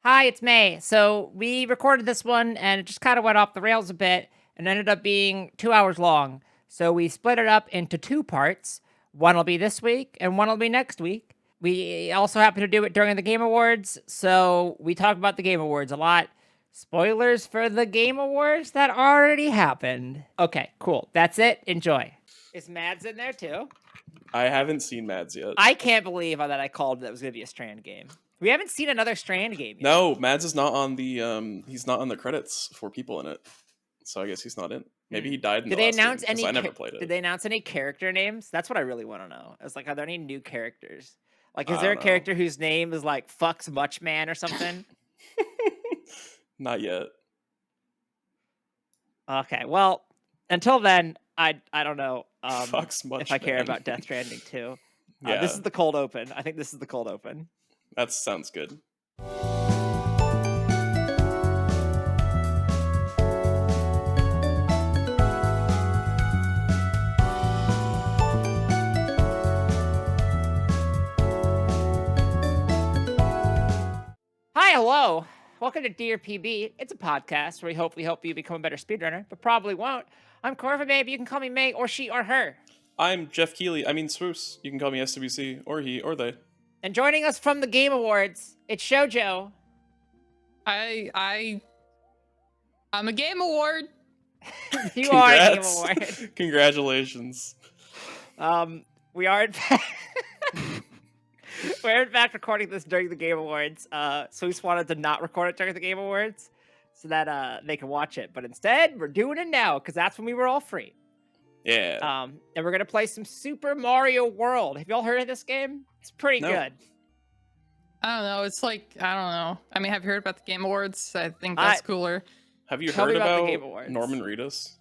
Hi, it's May. So we recorded this one and it just kind of went off the rails a bit and ended up being 2 hours long. So we split it up into two parts. One will be this week and one will be next week. We also happen to do it during the Game Awards, so we talk about the Game Awards a lot. Spoilers for the Game Awards that already happened. Okay, cool. That's it. Enjoy. Is Mads in there too? I haven't seen Mads yet. I can't believe that I called that was going to be a Strand game. We haven't seen another Strand game yet. No, Mads is not on the he's not on the credits for people in it. So I guess he's not in. Maybe he died in Did the they last announce game, 'cause any I never played it. Did they announce any character names? That's what I really want to know. It's like, are there any new characters? Like, is I there a don't know. character whose name is like Fucks Muchman or something? Not yet. Okay, well, until then, I don't know Fucks if I care Muchman. about Death Stranding 2. Yeah, This is the cold open. I think this is the cold open. that sounds good. Hi, hello. Welcome to Dear PB. It's a podcast where we hopefully help you become a better speedrunner, but probably won't. I'm Corva Babe. You can call me May or she or her. I'm Jeff Keeley. I mean Swoos. You can call me SWC or he or they. And joining us from the Game Awards, it's Shoujo. I'm a Game Award. You are a Game Congrats. Award. Congratulations. We are in fact we're in fact recording this during the Game Awards. So we just wanted to not record it during the Game Awards so that they can watch it. But instead, we're doing it now because that's when we were all free. Yeah. And we're gonna play some Super Mario World. Have y'all heard of this game? It's pretty No. good. I don't know. It's like, I don't know. I mean, have you heard about the Game Awards? I think that's cooler. Have you Tell me heard about the about Game Awards. Norman Reedus?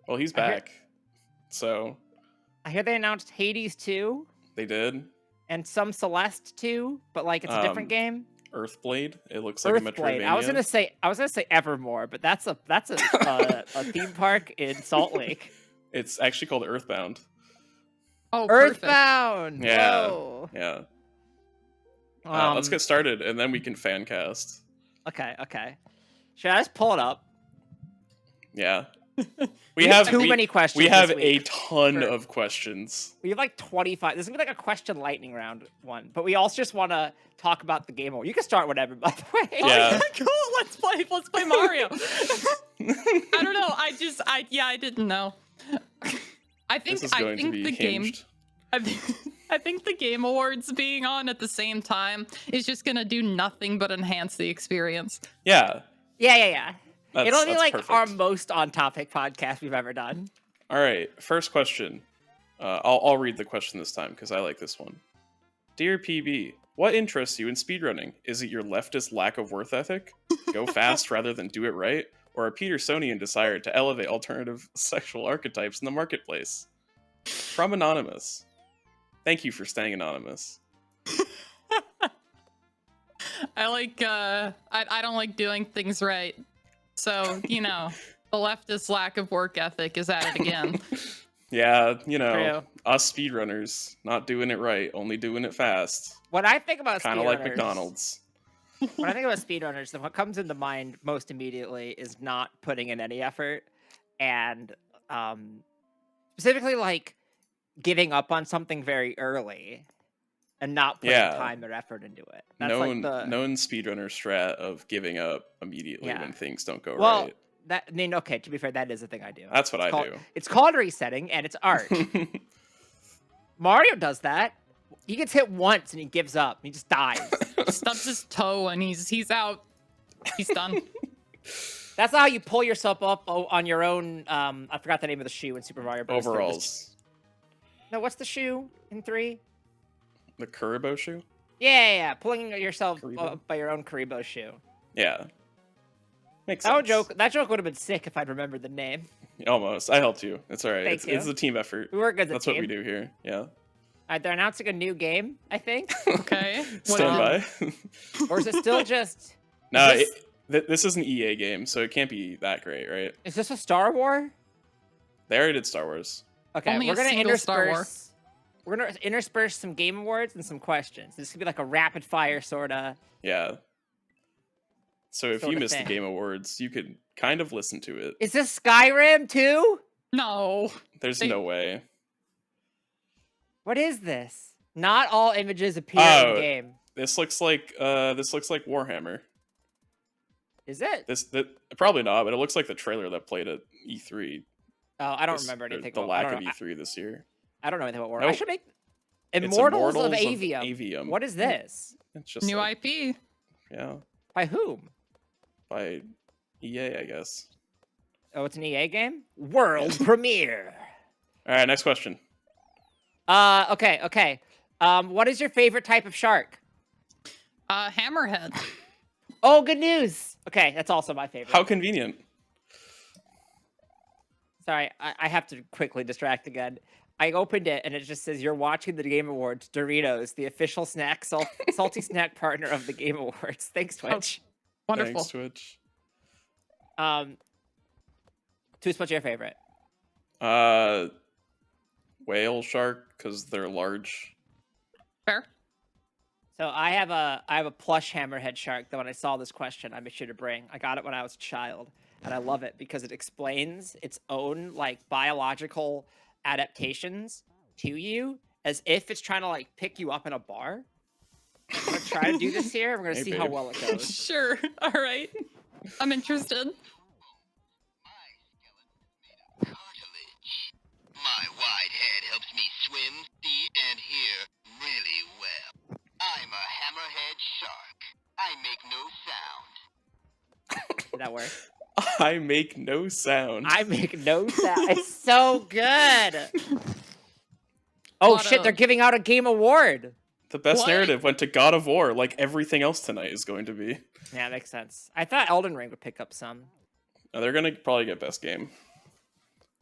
Well, he's I hear- back. So I hear they announced Hades 2 they did. and some Celeste 2, but like it's a different game. Earthblade. It looks like a Earthblade. Metroidvania. I was gonna say Evermore, but that's a theme park in Salt Lake. It's actually called Earthbound. Oh, perfect. Earthbound. Yeah. Whoa. Yeah. Let's get started, and then we can fan cast. Okay. Should I just pull it up? Yeah. We have too many questions. We have this a week. ton of questions. We have like 25. This is gonna be like a question lightning round one, but we also just want to talk about the game. You can start whatever, by the way. Yeah. Cool. Let's play Mario. I don't know. I didn't know. I think This is going to be the game. hinged. I think the Game Awards being on at the same time is just gonna do nothing but enhance the experience. Yeah. Yeah. It'll be that's like perfect. our most on-topic podcast we've ever done. All right. First question. I'll read the question this time because I like this one. Dear PB, what interests you in speedrunning? Is it your leftist lack of worth ethic? Go fast rather than do it right? Or a Petersonian desire to elevate alternative sexual archetypes in the marketplace? From Anonymous. Thank you for staying anonymous. I like I don't like doing things right. So, the leftist lack of work ethic is at it again. Yeah, True. us speedrunners, not doing it right, only doing it fast. When I think about Kind of like speedrunners- McDonald's. When I think about speedrunners, then what comes into mind most immediately is not putting in any effort, and specifically like giving up on something very early and not putting Yeah. time or effort into it. That's known like the known speedrunner strat of giving up immediately Yeah. when things don't go well. right. Okay. To be fair, that is a thing I do. That's what It's I called- do. It's called resetting, and it's art. Mario does that. He gets hit once and he gives up. He just dies. Stubs his toe and he's out. He's done. That's how you pull yourself up on your own. I forgot the name of the shoe in Super Mario Bros. Overalls. No, what's the shoe in 3? The Kuribo shoe? Yeah. Pulling yourself Karibo? up by your own Karibo shoe. Yeah. Makes sense. That joke would have been sick if I'd remembered the name. Almost. I helped you. It's all right. Thank It's you. a team effort. We were good. That's what we do here. Yeah. They're announcing a new game, I think. Okay. Stand by. Or is it still just? No, is this is an EA game, so it can't be that great, right? Is this a Star Wars? They already did Star Wars. Okay, Only we're a gonna single Star intersperse. We're gonna intersperse some Game Awards and some questions. This could be like a rapid fire sorta. Yeah. So if sort you of missed the thing. Game Awards, you could kind of listen to it. Is this Skyrim too? No. There's They- no way. What is this? Not all images appear Oh. in game. This looks like Warhammer. Is it? Probably not, but it looks like the trailer that played at E3. Oh, I don't remember anything. The about, lack I of don't know. E3 this year. I don't know anything about Warhammer. I Nope. should make It's Immortals of Immortals of Avium. Avium. What is this? It's just New like, IP. yeah, By whom? by EA, I guess. Oh, it's an EA game? World premiere. All right, next question. Okay. What is your favorite type of shark? Hammerhead. Oh, good news. Okay, that's also my favorite. How convenient. Sorry, I have to quickly distract again. I opened it and it just says you're watching the Game Awards. Doritos, the official snack, salty snack partner of the Game Awards. Thanks, Twitch. Wonderful. Thanks, Twitch. Toos, what's your favorite? Whale shark, because they're large. Fair. So I have a plush hammerhead shark that when I saw this question, I made sure to bring. I got it when I was a child, and I love it because it explains its own like biological adaptations to you as if it's trying to like pick you up in a bar. I'm gonna try to do this here. We're gonna Hey, see how babe. well it goes. Sure. All right. I'm interested. Cartilage. My wide head helps me swim, see, and hear really well. I'm a hammerhead shark. I make no sound. Did that work? I make no sound. I make no sound. It's so good. Oh Lot shit! of- They're giving out a game award. The best What? narrative went to God of War, like everything else tonight is going to be. Yeah, makes sense. I thought Elden Ring would pick up some. They're gonna probably get best game.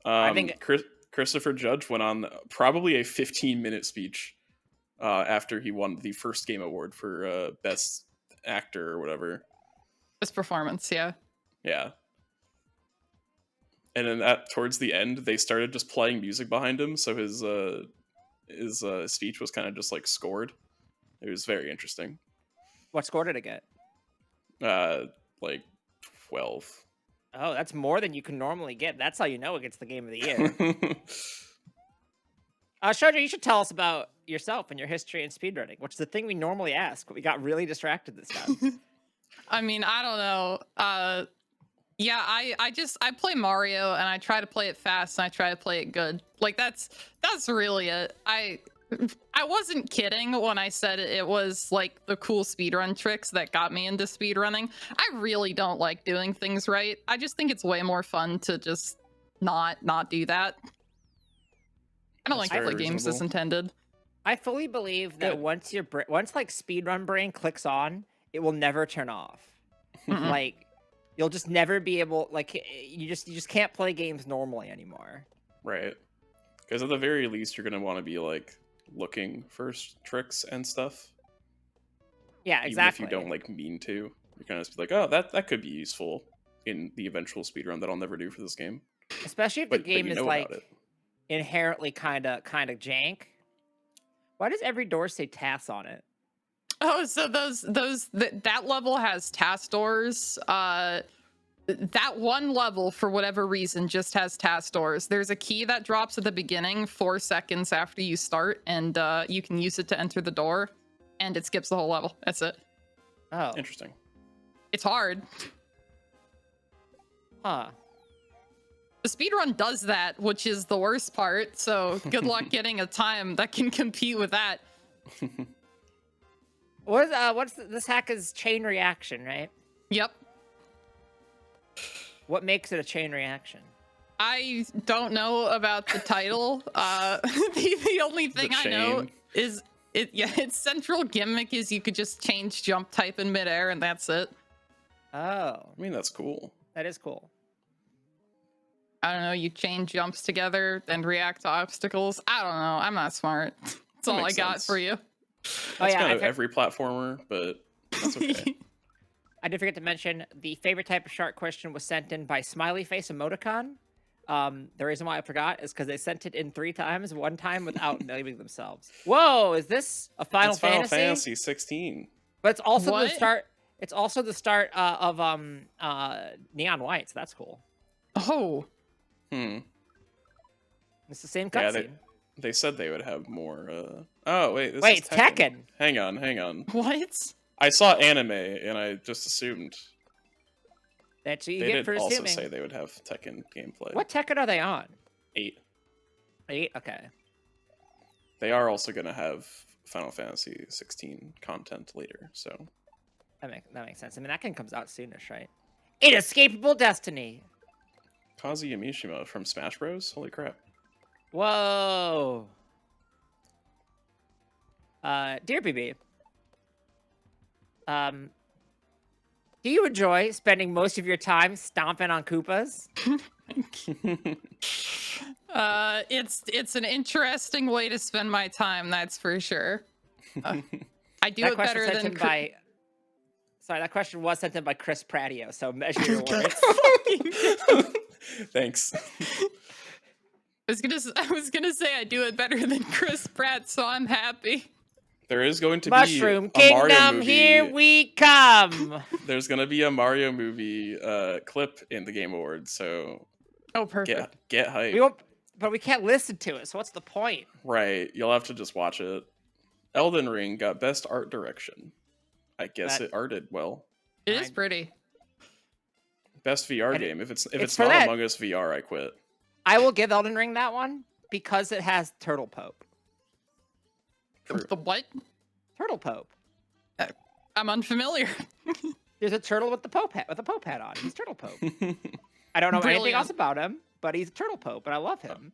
I think- Christopher Judge went on probably a 15-minute speech after he won the first game award for best actor or whatever. This performance, yeah. Yeah. And then towards the end, they started just playing music behind him, so his speech was kind of just like scored. It was very interesting. What score did it get? Like 12. Oh, that's more than you can normally get. That's how you know it gets the game of the year. Shoujo, you should tell us about yourself and your history in speedrunning, which is the thing we normally ask, but we got really distracted this time. I mean, I don't know. Yeah, I play Mario and I try to play it fast and I try to play it good. Like that's really it. I wasn't kidding when I said it was like the cool speedrun tricks that got me into speedrunning. I really don't like doing things right. I just think it's way more fun to just not do that. I don't That's like to play very games as reasonable. intended. I fully believe that Good. once like speedrun brain clicks on, it will never turn off. Mm-mm. Like you'll just never be able like you just can't play games normally anymore. Right. Because at the very least, you're going to want to be like looking for tricks and stuff. Yeah, exactly. Even if you don't like mean to. You're kind of just be like, oh, that could be useful in the eventual speedrun that I'll never do for this game. Especially if But, the game you is know like about it. inherently kind of jank. Why does every door say TAS on it? Oh, so that level has task doors. That one level, for whatever reason, just has task doors. There's a key that drops at the beginning 4 seconds after you start, and you can use it to enter the door, and it skips the whole level. That's it. Oh, Interesting. It's hard. huh. The speedrun does that, which is the worst part, so good luck getting a time that can compete with that. This hack is chain reaction, right? Yep. What makes it a chain reaction? I don't know about the title. The only thing I know chain. is its central gimmick is you could just change jump type in midair and that's it. Oh, I mean, that's cool. that is cool. I don't know, you chain jumps together and react to obstacles. I don't know. I'm not smart. That's all I makes got sense. for you. That's yeah, kind I of fe- every platformer, but that's okay. I did forget to mention the favorite type of shark question was sent in by Smiley Face Emoticon. The reason why I forgot is because they sent it in 3 times, one time without naming themselves. Whoa, is this a Final It's Final Fantasy? Fantasy 16. But it's also the What? start. It's also the start of Neon White, so that's cool. Oh, It's the same Yeah, cutscene. they said they would have more. Oh wait, this Wait, is it's Tekken. Hang on. what? I saw anime and I just assumed. That's what you They get did for also assuming. say they would have Tekken gameplay. What Tekken are they on? 8. 8? Okay. They are also going to have Final Fantasy 16 content later, so. That makes sense. I mean, that game comes out soonish, right? Inescapable Destiny. Kazuya Mishima from Smash Bros? Holy crap. Whoa. Dear BB, do you enjoy spending most of your time stomping on Koopas? It's an interesting way to spend my time, that's for sure. I do That it question better sent than in by. Sorry, that question was sent in by Chris Pratio. So measure your words. Thanks. I was gonna say I do it better than Chris Pratt, so I'm happy. There is going to Mushroom be a Mario Kingdom, movie. here we come. There's going to be a Mario movie clip in the Game Awards, so Oh, perfect. get hyped. We won't, but we can't listen to it. So what's the point? Right, you'll have to just watch it. Elden Ring got Best Art Direction. I guess it arted well. It is pretty. Best VR And game. If it's for not that. Among Us VR, I quit. I will give Elden Ring that one because it has Turtle Pope. True. The what? Turtle Pope. I'm unfamiliar. There's a turtle with the Pope hat on. He's Turtle Pope. I don't know anything Brilliant. else about him, but he's Turtle Pope, and I love him.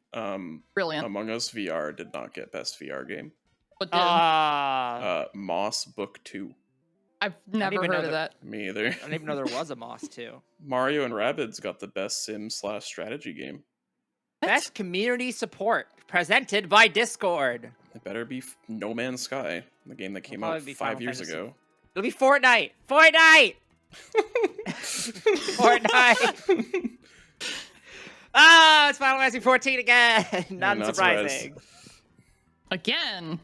Brilliant. Among Us VR did not get Best VR game. What did? Moss Book 2. I've never even know heard of that. Me either. I didn't even know there was a Moss too. Mario and Rabbids got the Best Sim/strategy game. Best community support presented by Discord. It better be No Man's Sky, the game that came out probably be 5 Final years Fantasy. ago. It'll be Fortnite. Fortnite. It's Final Fantasy 14 again. Not not surprising. Again.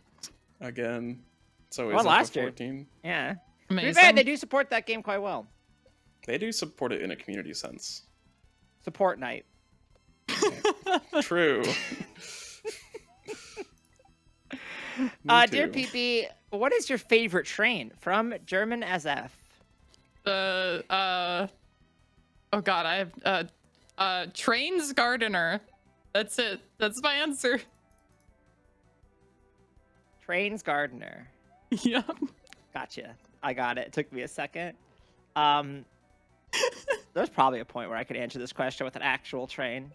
It's always Well, like last year. 14. Yeah. To be Amazing. fair, they do support that game quite well. They do support it in a community sense. Support night. True. Dear PP, what is your favorite train from German SF? Oh god, I have Trains Gardener. That's it. That's my answer. Trains Gardener. Yeah. Gotcha. I got it. It took me a second. There's probably a point where I could answer this question with an actual train.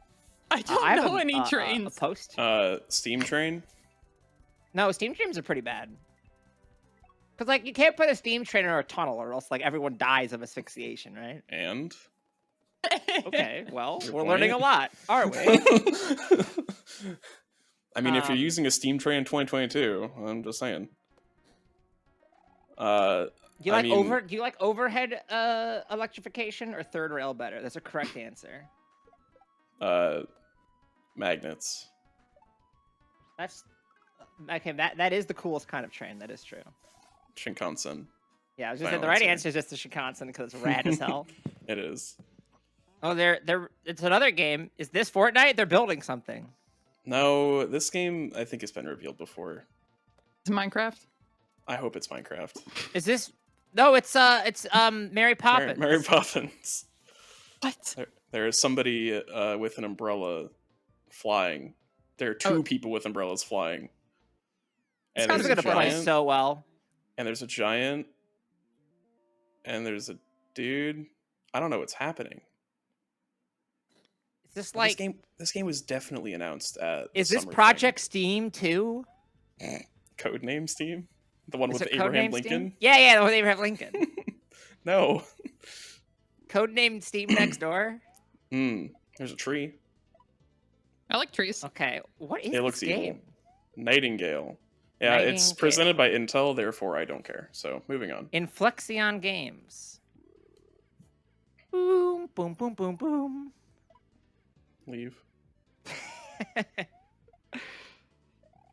I don't I have know a- any a trains. post. Steam Train. No, steam trains are pretty bad. Because, like, you can't put a steam train in a tunnel or else, like, everyone dies of asphyxiation, right? And Okay, well, Good we're learning a point. lot, aren't we? I mean, if you're Um, using a steam train in 2022, I'm just saying. Do you I like mean- do you like overhead electrification or third rail better? That's a correct answer. Magnets. That's okay. That is the coolest kind of train. That is true. Shinkansen. Yeah, I was just saying Final the right answer. answer is just the Shinkansen because it's rad as hell. It is. Oh, it's another game. Is this Fortnite? They're building something. No, this game I think has been revealed before. Is it Minecraft? I hope it's Minecraft. Is this? No, it's Mary Poppins. Mary Poppins. What? There is somebody with an umbrella flying. There are two people with umbrellas flying. And Sounds there's gonna a play giant, so well. and there's a giant, and there's a dude. I don't know what's happening. Is this But like? this game was definitely announced at. Is the this summer Project Steam too? thing. Codename Steam? The one Is with it Abraham Codename Lincoln? Steam? Yeah, the one with Abraham Lincoln. No. Codename Steam next door. There's a tree. I like trees. Okay, what is It looks this evil. game? Nightingale. Yeah, it's Nightingale. presented by Intel, therefore I don't care. So, moving on. Inflexion Games. Boom, boom, boom, boom, boom. Leave.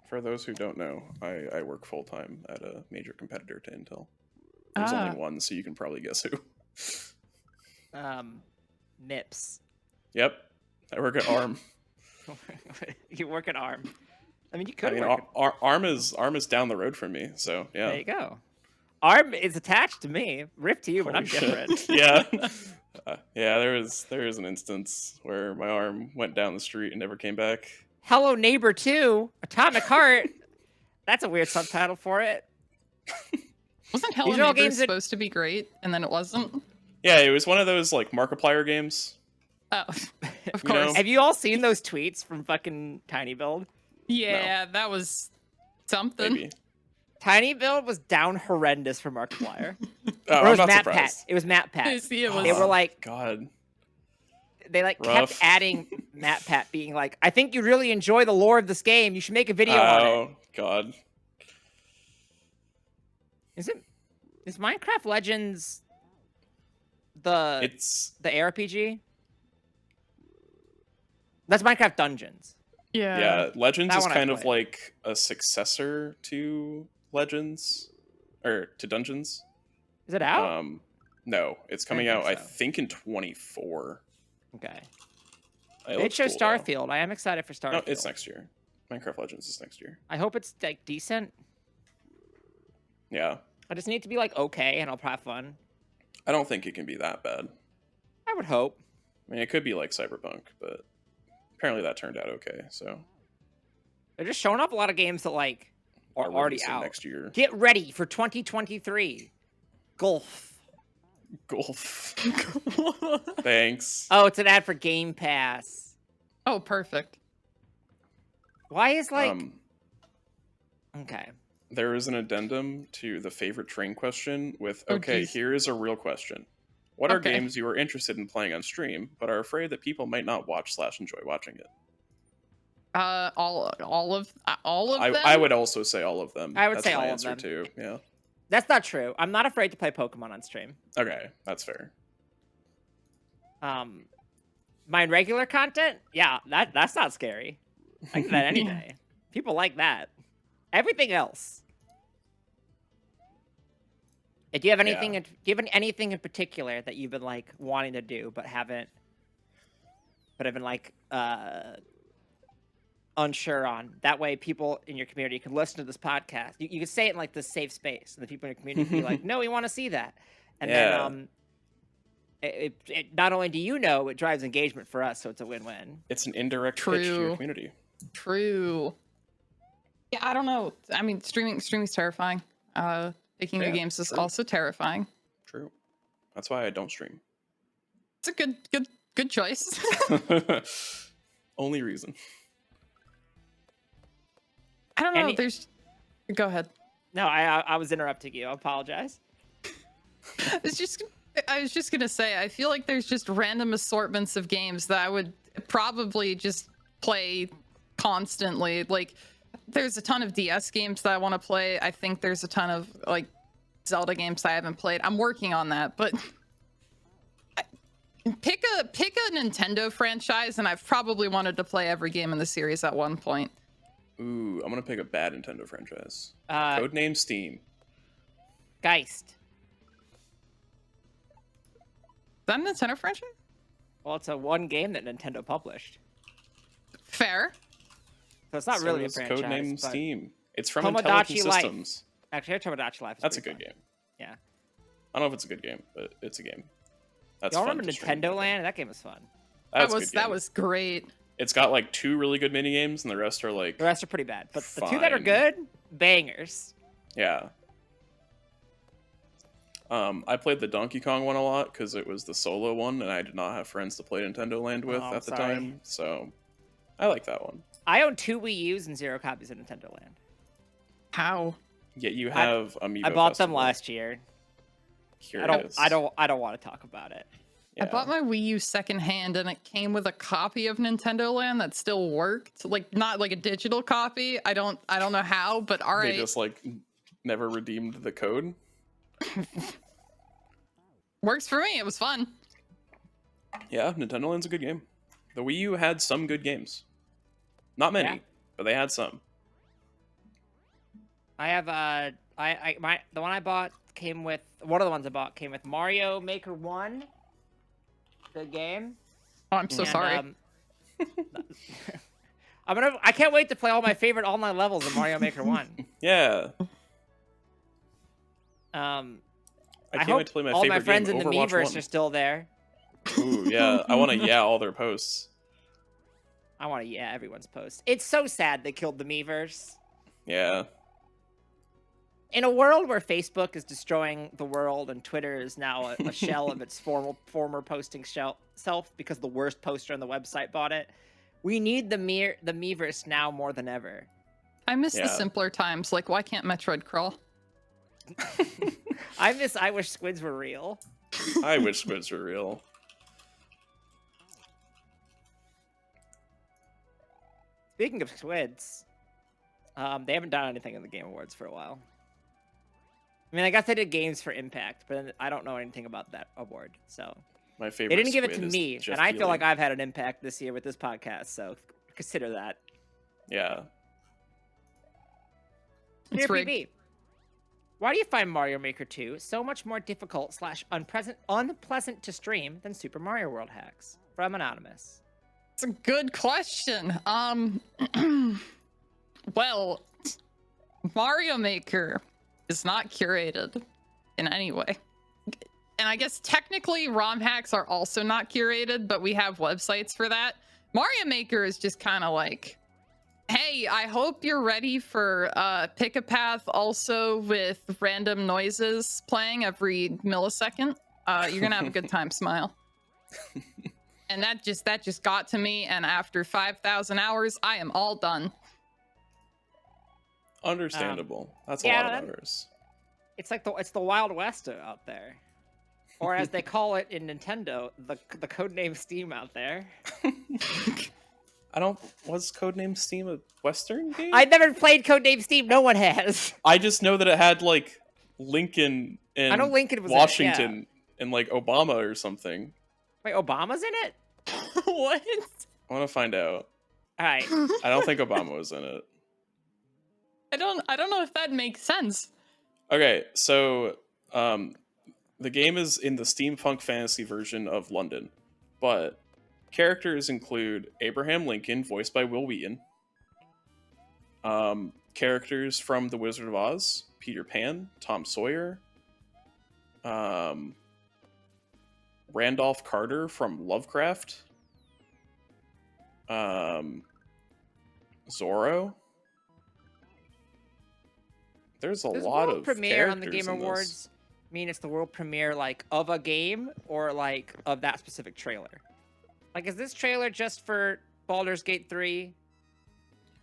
For those who don't know, I work full-time at a major competitor to Intel. There's Ah. only one, so you can probably guess who. Nips. Yep, I work at ARM. You work at ARM. I mean, you I could mean, work. ARM is down the road from me, so yeah. There you go. ARM is attached to me. Rip to you, but I'm Holy shit. different. Yeah. Yeah, there is an instance where my arm went down the street and never came back. Hello Neighbor 2, Atomic Heart. That's a weird subtitle for it. Wasn't Hello These are all Neighbor games that- supposed to be great, and then it wasn't? Yeah, it was one of those like Markiplier games. Oh, of You know? course. Have you all seen those tweets from fucking Tiny Build? Yeah, that was something. Maybe. Tiny Build was down horrendous for Markiplier. Oh, Or it I'm was not Matt surprised. Pat. It was Matt Pat. See, it was. They were like, God. they like Rough. kept adding Matt Pat being like, I think you really enjoy the lore of this game. You should make a video on it. Oh God. Is Minecraft Legends the It's ARPG? That's Minecraft Dungeons. yeah. Legends That is one I kind of played. like a successor to Legends or to Dungeons. Is it out? No, it's coming think out. I so. think in 24. Okay. It They looks show cool, though. Starfield. I am excited for Starfield. No, it's next year. Minecraft Legends is next year. I hope it's like decent. Yeah, I just need it to be like okay, and I'll have fun. I don't think it can be that bad. I would hope. I mean, it could be like Cyberpunk, but apparently that turned out okay. So They're just showing up a lot of games that like are I'll already release it out. next year. Get ready for 2023. Golf. Golf. Thanks. Oh, it's an ad for Game Pass. Oh, perfect. Why is like okay? There is an addendum to the favorite train question with, Oh, okay, geez. here is a real question. What are Okay. games you are interested in playing on stream, but are afraid that people might not watch / enjoy watching it? All of them. I would also say all of them. I would That's say my all of answer them. too. Yeah. That's not true. I'm not afraid to play Pokemon on stream. Okay, that's fair. My regular content, yeah, that's not scary. I can do that any day. People like that. Everything else. Do you have anything? Yeah. Do you have anything in particular that you've been like wanting to do but haven't? But have been like unsure on. That way, people in your community can listen to this podcast. You can say it in like this safe space, and the people in your community can be like, "No, we want to see that." And Yeah. then it not only do you know, it drives engagement for us, so it's a win-win. It's an indirect pitch to your True. community. True. Yeah, I don't know. I mean, streaming's terrifying. Picking new Yeah, games is true. also terrifying. True. That's why I don't stream. It's a good choice. Only reason. I don't know. Any- There's. Go ahead. No, I was interrupting you. I apologize. I was just gonna say, I feel like there's just random assortments of games that I would probably just play constantly. Like, there's a ton of DS games that I want to play. I think there's a ton of like Zelda games I haven't played. I'm working on that, but pick a Nintendo franchise, and I've probably wanted to play every game in the series at one point. Ooh, I'm gonna pick a bad Nintendo franchise. Codename Codename S.T.E.A.M. Geist. Is that a Nintendo franchise? Well, it's a one game that Nintendo published, Fair. so it's not So really a is franchise. Codename but- S.T.E.A.M. It's from Tomodachi Intelligent Life. Systems. Actually, Tomodachi Life. Is That's a pretty good fun. game. Yeah. I don't know if it's a good game, but it's a game. That's Y'all fun remember to stream. Nintendo Land? That game was fun. That's a that was good game. that was great. It's got like 2 really good mini games, and the rest are like, The rest are pretty bad, but the two that are Fine. good, bangers. yeah. I played the Donkey Kong one a lot because it was the solo one, and I did not have friends to play Nintendo Land with Oh, I'm at the sorry. time, so I like that one. I own 2 Wii U's and 0 copies of Nintendo Land. How? Yet you have Amiibo I bought them Festival. last year. Curious. I don't want to talk about it. Yeah. I bought my Wii U secondhand, and it came with a copy of Nintendo Land that still worked. Like, not like a digital copy. I don't know how, but all They right. just like never redeemed the code. Works for me. It was fun. Yeah, Nintendo Land's a good game. The Wii U had some good games. Not many, Yeah. but they had some. I have the one I bought came with one of the ones I bought came with Mario Maker 1. Good game. Oh, I'm so And, sorry. I can't wait to play all my favorite online levels in Mario Maker 1. Yeah. I can't hope wait to play my all favorite my friends game, in the Overwatch Miiverse 1. are still there. Ooh, yeah. I want to all their posts. I want to everyone's posts. It's so sad they killed the Miiverse. Yeah. In a world where Facebook is destroying the world and Twitter is now a shell of its former posting self because the worst poster on the website bought it, we need the Miiverse now more than ever. I miss the Yeah. simpler times. Like, why can't Metroid crawl? I wish squids were real. I wish squids were real. Speaking of squids, they haven't done anything in the Game Awards for a while. I mean, I guess they did games for Impact, but I don't know anything about that award. So My favorite. they didn't give it to squid is me, Jeff and I feel Keighley. like I've had an impact this year with this podcast. So consider that. Yeah. It's Dear rigged. PB, why do you find Mario Maker 2 so much more difficult / unpleasant to stream than Super Mario World hacks? From Anonymous. It's a good question. Well, Mario Maker is not curated in any way. And I guess technically ROM hacks are also not curated, but we have websites for that. Mario Maker is just kind of like, hey, I hope you're ready for pick a path also with random noises playing every millisecond. You're gonna have a good time, smile. And that just got to me, and after 5,000 hours, I am all done. Understandable. That's a yeah, lot of hours. It's like it's the Wild West out there. Or as they call it in Nintendo, the Codename S.T.E.A.M out there. Was Codename S.T.E.A.M a Western game? I've never played Codename S.T.E.A.M. No one has. I just know that it had like Lincoln and I know Lincoln was in it, Washington and like Obama or something. Wait, Obama's in it? What? I want to find out. All right. I don't think Obama was in it. I don't know if that makes sense. Okay, so the game is in the steampunk fantasy version of London, but characters include Abraham Lincoln, voiced by Will Wheaton. Characters from The Wizard of Oz, Peter Pan, Tom Sawyer, Randolph Carter from Lovecraft, Zorro. There's a Does lot world of premiere on the characters Game in this. Awards mean it's the world premiere like of a game or like of that specific trailer? Like, is this trailer just for Baldur's Gate 3?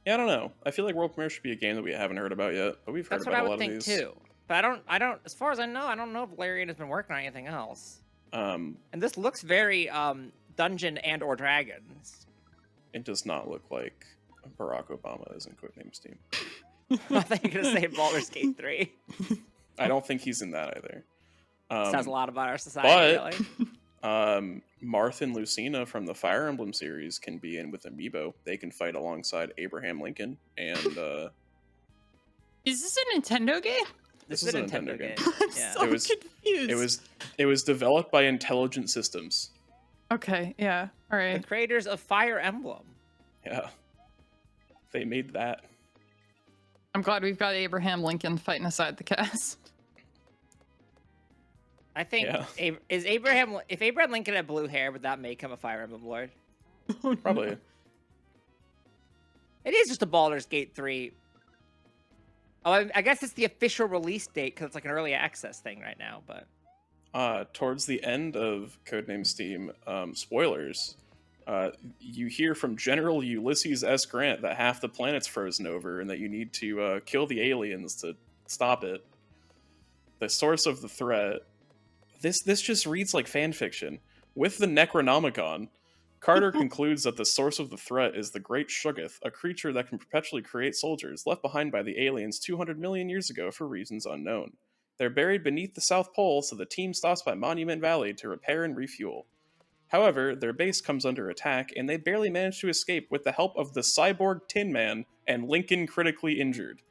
Yeah, I don't know. I feel like world premiere should be a game that we haven't heard about yet, but we've heard That's what about I a would lot of think these. too. But I don't. As far as I don't know if Larian has been working on anything else. And this looks very Dungeon and or Dragons. It does not look like Barack Obama is in Codename S.T.E.A.M. I thought you were gonna say Baldur's Gate 3. I don't think he's in that either. Says a lot about our society, but really. Marth and Lucina from the Fire Emblem series can be in with Amiibo. They can fight alongside Abraham Lincoln, and Is this a Nintendo game? This is is a a Nintendo Nintendo game. game. I'm Yeah. so It was- confused. it was developed by Intelligent Systems. Okay, yeah, all The right. creators of Fire Emblem. Yeah, they made that. I'm glad we've got Abraham Lincoln fighting aside the cast. I think Yeah. if Abraham Lincoln had blue hair, would that make him a Fire Emblem Lord? Probably. It is just a Baldur's Gate 3. Oh, I guess it's the official release date because it's like an early access thing right now. But Towards the end of Codename S.T.E.A.M, spoilers, you hear from General Ulysses S. Grant that half the planet's frozen over and that you need to kill the aliens to stop it. The source of the threat. This just reads like fan fiction. With the Necronomicon, Carter concludes that the source of the threat is the Great Shuggoth, a creature that can perpetually create soldiers left behind by the aliens 200 million years ago for reasons unknown. They're buried beneath the South Pole, so the team stops by Monument Valley to repair and refuel. However, their base comes under attack, and they barely manage to escape with the help of the cyborg Tin Man and Lincoln critically injured.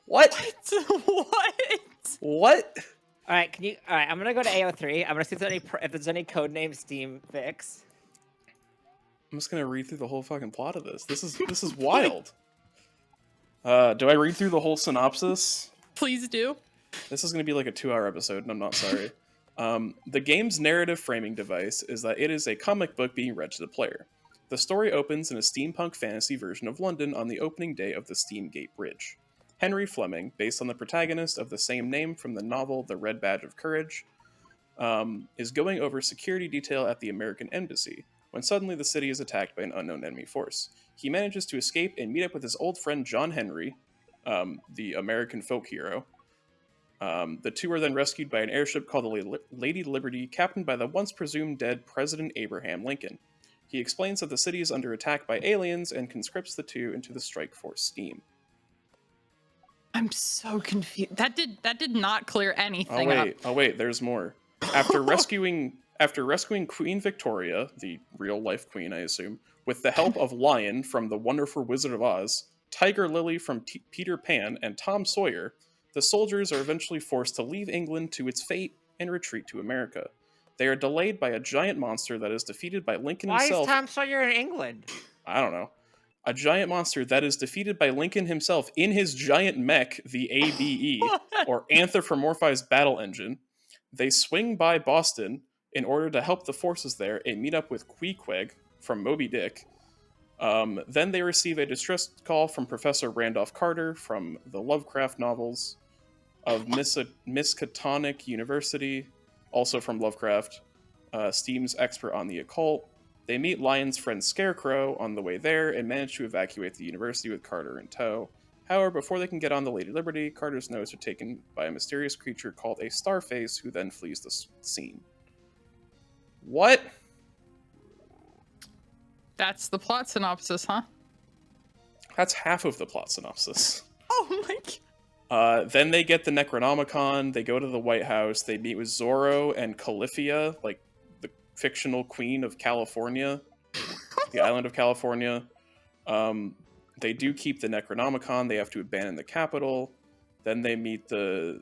What? What? What? All right, can you? All right, I'm gonna go to AO3. I'm gonna see if there's any Codename S.T.E.A.M fix. I'm just gonna read through the whole fucking plot of this. This is wild. Do I read through the whole synopsis? Please do. This is gonna be like a 2-hour episode, and I'm not sorry. The game's narrative framing device is that it is a comic book being read to the player. The story opens in a steampunk fantasy version of London on the opening day of the Steam Gate Bridge. Henry Fleming, based on the protagonist of the same name from the novel The Red Badge of Courage, is going over security detail at the American Embassy, when suddenly the city is attacked by an unknown enemy force. He manages to escape and meet up with his old friend John Henry, the American folk hero. The two are then rescued by an airship called the Lady Liberty, captained by the once presumed dead President Abraham Lincoln. He explains that the city is under attack by aliens and conscripts the two into the Strike Force STEAM. I'm so confused. That did not clear anything up. Oh wait, there's more. After rescuing Queen Victoria, the real life queen, I assume, with the help of Lion from The Wonderful Wizard of Oz, Tiger Lily from Peter Pan, and Tom Sawyer, the soldiers are eventually forced to leave England to its fate and retreat to America. They are delayed by a giant monster that is defeated by Lincoln Why himself. is Tom Sawyer in England? I don't know. A giant monster that is defeated by Lincoln himself in his giant mech, the ABE, or Anthropomorphized Battle Engine. They swing by Boston in order to help the forces there and meet up with Queequeg from Moby Dick. Then they receive a distress call from Professor Randolph Carter from the Lovecraft novels of Miskatonic University, also from Lovecraft, STEAM's expert on the occult. They meet Lion's friend Scarecrow on the way there and manage to evacuate the university with Carter in tow. However, before they can get on the Lady Liberty, Carter's notes are taken by a mysterious creature called a Starface, who then flees the scene. What? That's the plot synopsis, huh? That's half of the plot synopsis. Oh my god. Then they get the Necronomicon, they go to the White House, they meet with Zorro and Califia, like the fictional queen of California, the island of California. They do keep the Necronomicon, they have to abandon the capital. Then they meet the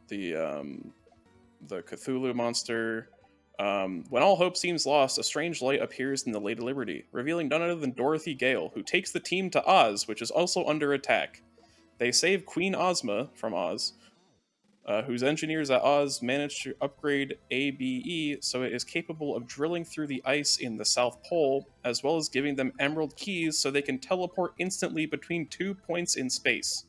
Cthulhu monster. When all hope seems lost, a strange light appears in the Lady Liberty, revealing none other than Dorothy Gale, who takes the team to Oz, which is also under attack. They save Queen Ozma from Oz, whose engineers at Oz managed to upgrade ABE so it is capable of drilling through the ice in the South Pole, as well as giving them emerald keys so they can teleport instantly between 2 points in space.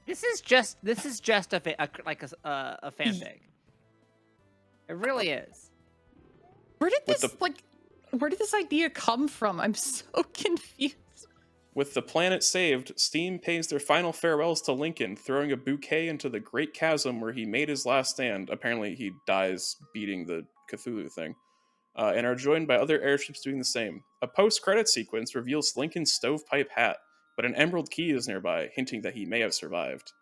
This is just a fanfic. It really is. Where did this idea come from? I'm so confused. With the planet saved, STEAM pays their final farewells to Lincoln, throwing a bouquet into the Great Chasm where he made his last stand. Apparently, he dies beating the Cthulhu thing. And are joined by other airships doing the same. A post-credit sequence reveals Lincoln's stovepipe hat, but an emerald key is nearby, hinting that he may have survived.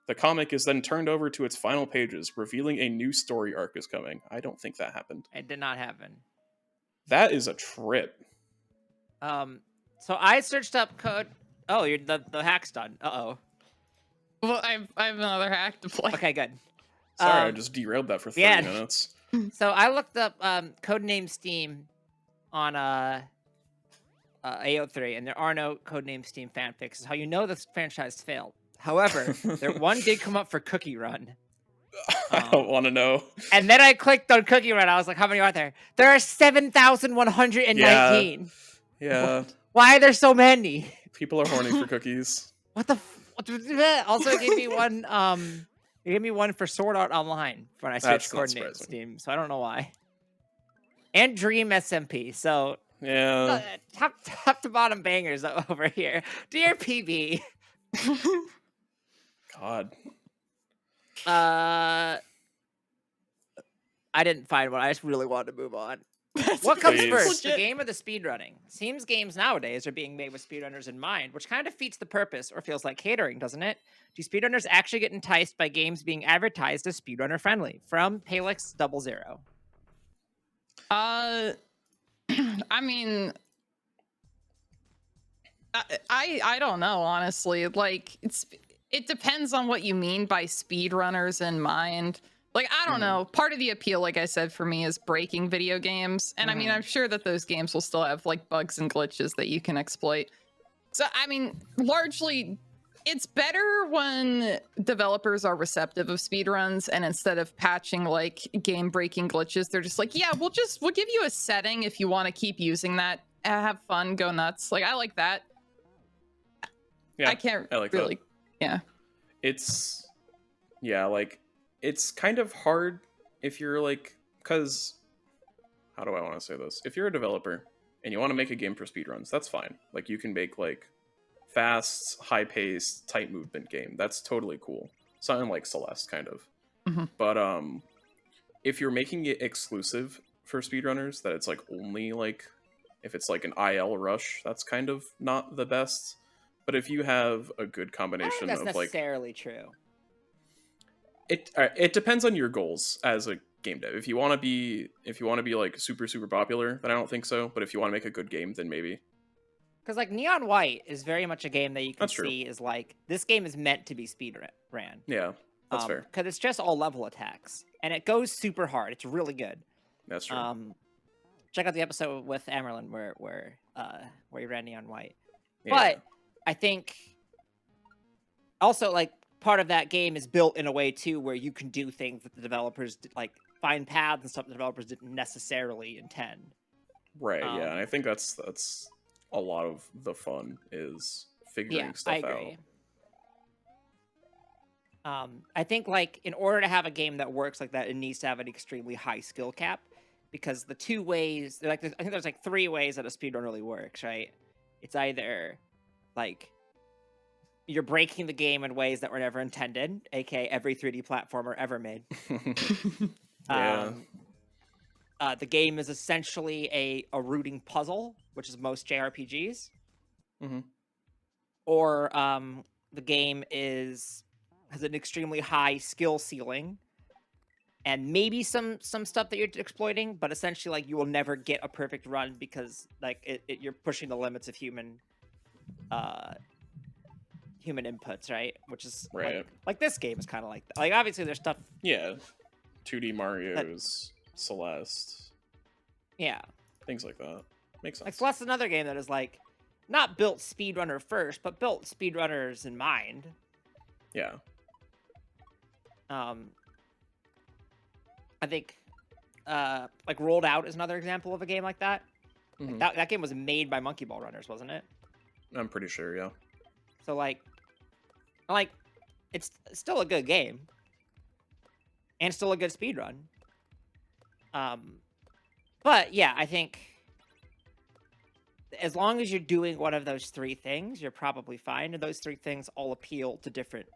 The comic is then turned over to its final pages, revealing a new story arc is coming. I don't think that happened. It did not happen. That is a trip. So I searched up code. Oh, the hack's done. Uh-oh. Well, I have another hack to play. Okay, good. Sorry, I just derailed that for 30 minutes. So I looked up Codename S.T.E.A.M on AO3, and there are no Codename S.T.E.A.M fanfics. Is how you know this franchise failed. However, one did come up for Cookie Run. I don't want to know. And then I clicked on Cookie Run. I was like, how many are there? There are 7,119. Yeah. Why are there so many? People are horny for cookies. What the? Also, it gave me one. It gave me one for Sword Art Online when I searched Codename S.T.E.A.M. So I don't know why. And Dream SMP. So yeah, top to bottom bangers over here. Dear PB. God. I didn't find one. I just really wanted to move on. What comes first, the game or the speedrunning? Seems games nowadays are being made with speedrunners in mind, which kind of defeats the purpose or feels like catering, doesn't it? Do speedrunners actually get enticed by games being advertised as speedrunner friendly? From Palix00. I mean, I don't know, honestly. Like, it depends on what you mean by speedrunners in mind. Like, I don't Mhm. know. Part of the appeal, like I said, for me is breaking video games. And I mean, Mhm. I'm sure that those games will still have like bugs and glitches that you can exploit. So, I mean, largely, it's better when developers are receptive of speedruns and instead of patching like game breaking glitches, they're just like, yeah, we'll give you a setting if you want to keep using that. Have fun, go nuts. Like, I like that. Yeah, I can't I like really, that. yeah. It's yeah, like it's kind of hard if you're like, because how do I want to say this? If you're a developer and you want to make a game for speedruns, that's fine. Like you can make like fast, high-paced, tight movement game. That's totally cool. Something like Celeste, kind of. Mhm. But if you're making it exclusive for speedrunners, that it's like only like if it's like an IL rush, that's kind of not the best. But if you have a good I don't think combination that's of like necessarily true. it depends on your goals as a game dev. If you want to be like super popular, then I don't think so. But if you want to make a good game, then maybe. Because like Neon White is very much a game that you can That's true. see is like this game is meant to be speed ran. Yeah, that's fair. Because it's just all level attacks and it goes super hard. It's really good. That's true. Check out the episode with Amerlin where he ran Neon White. Yeah. But I think also like part of that game is built in a way too where you can do things that the developers like find paths and stuff the developers didn't necessarily intend. Right. Yeah, and I think that's a lot of the fun is figuring stuff I agree. I think like in order to have a game that works like that, it needs to have an extremely high skill cap, because the two ways, I think there's like three ways that a speedrun really works, right? It's either like you're breaking the game in ways that were never intended, aka every 3D platformer ever made. Yeah. The game is essentially a rooting puzzle, which is most JRPGs. Mhm. Or the game has an extremely high skill ceiling and maybe some stuff that you're exploiting, but essentially like you will never get a perfect run because like you're pushing the limits of human inputs, right? Which is Right. like this game is kind of like that. Like obviously there's stuff, Yeah. 2D Mario's, Celeste, yeah, things like that. Makes sense. like Celeste's another game that is like not built speedrunner first, but built speedrunners in mind. Yeah. I think like Rolled Out is another example of a game like that. Like Mhm. that game was made by Monkey Ball Runners, wasn't it? I'm pretty sure, yeah. So like it's still a good game and still a good speed run. But yeah, I think as long as you're doing one of those three things, you're probably fine. And those three things all appeal to different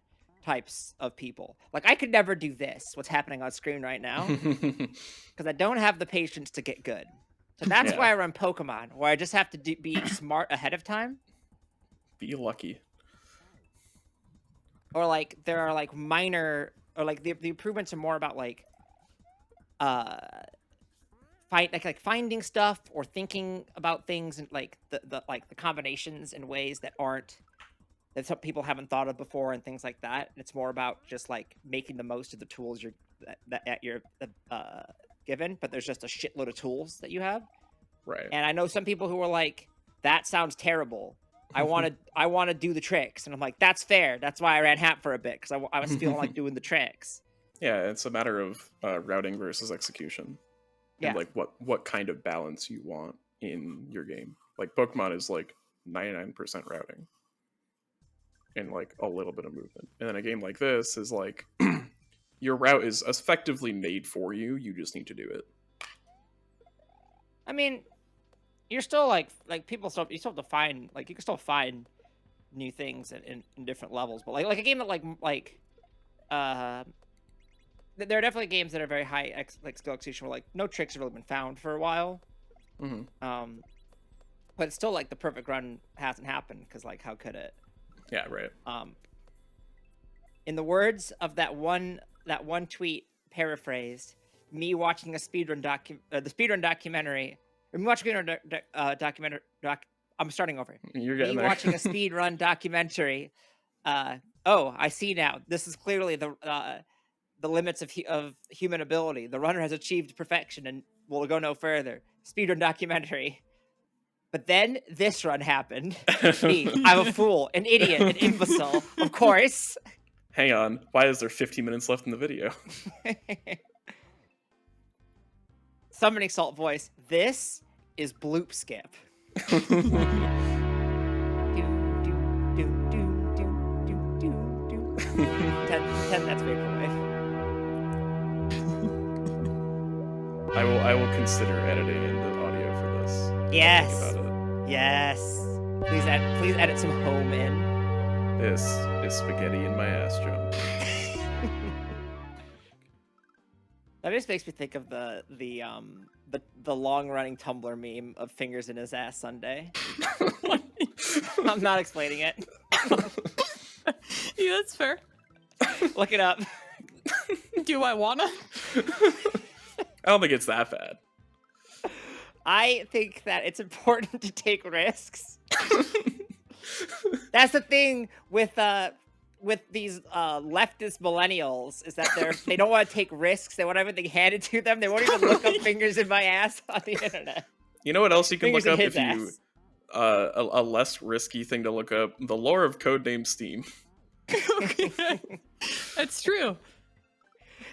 types of people. Like I could never do this, what's happening on screen right now, because I don't have the patience to get good. So that's Yeah. why I run Pokemon, where I just have to be smart ahead of time. Be lucky. Or like there are like minor, or like the improvements are more about like finding stuff or thinking about things and like the combinations in ways that some people haven't thought of before and things like that. And it's more about just like making the most of the tools you're given, but there's just a shitload of tools that you have. Right. And I know some people who are like, that sounds terrible. I want to do the tricks. And I'm like, that's fair. That's why I ran Hap for a bit, because I was feeling like doing the tricks. Yeah, it's a matter of routing versus execution. Yeah. And like what kind of balance you want in your game. Like Pokemon is like 99% routing and like a little bit of movement. And then a game like this is like your route is effectively made for you. You just need to do it. I mean, you're still like people still, you still have to find, like you can still find new things in different levels, but like a game that there are definitely games that are very high skill execution where like no tricks have really been found for a while. Mm-hmm. But it's still like the perfect run hasn't happened, because like how could it? Yeah, right. In the words of that one tweet paraphrased, me watching a speedrun documentary. I'm watching a documentary. I'm starting over. You're getting me there. watching a speedrun documentary. Oh, I see now. This is clearly the limits of human ability. The runner has achieved perfection and will go no further. Speedrun documentary. But then this run happened. Me, I'm a fool, an idiot, an imbecile. Of course. Hang on. Why is there 15 minutes left in the video? Summoning Salt voice. This is bloop skip. Do, do, do, do, do, do, do. Pretend that's Vaporwave. I will consider editing in the audio for this. Yes. Think about it. Yes. Please edit some home in. This is spaghetti in my ass, Joe. That just makes me think of the long running Tumblr meme of fingers in his ass Sunday. I'm not explaining it. Yeah, that's fair. Look it up. Do I wanna? I don't think it's that bad. I think that it's important to take risks. That's the thing with these leftist millennials is that they don't want to take risks. They want everything handed to them. They won't even look up fingers in my ass on the internet. You know what else you can Fingers look in up his if you ass. a less risky thing to look up? The lore of Codename S.T.E.A.M. Okay. That's true.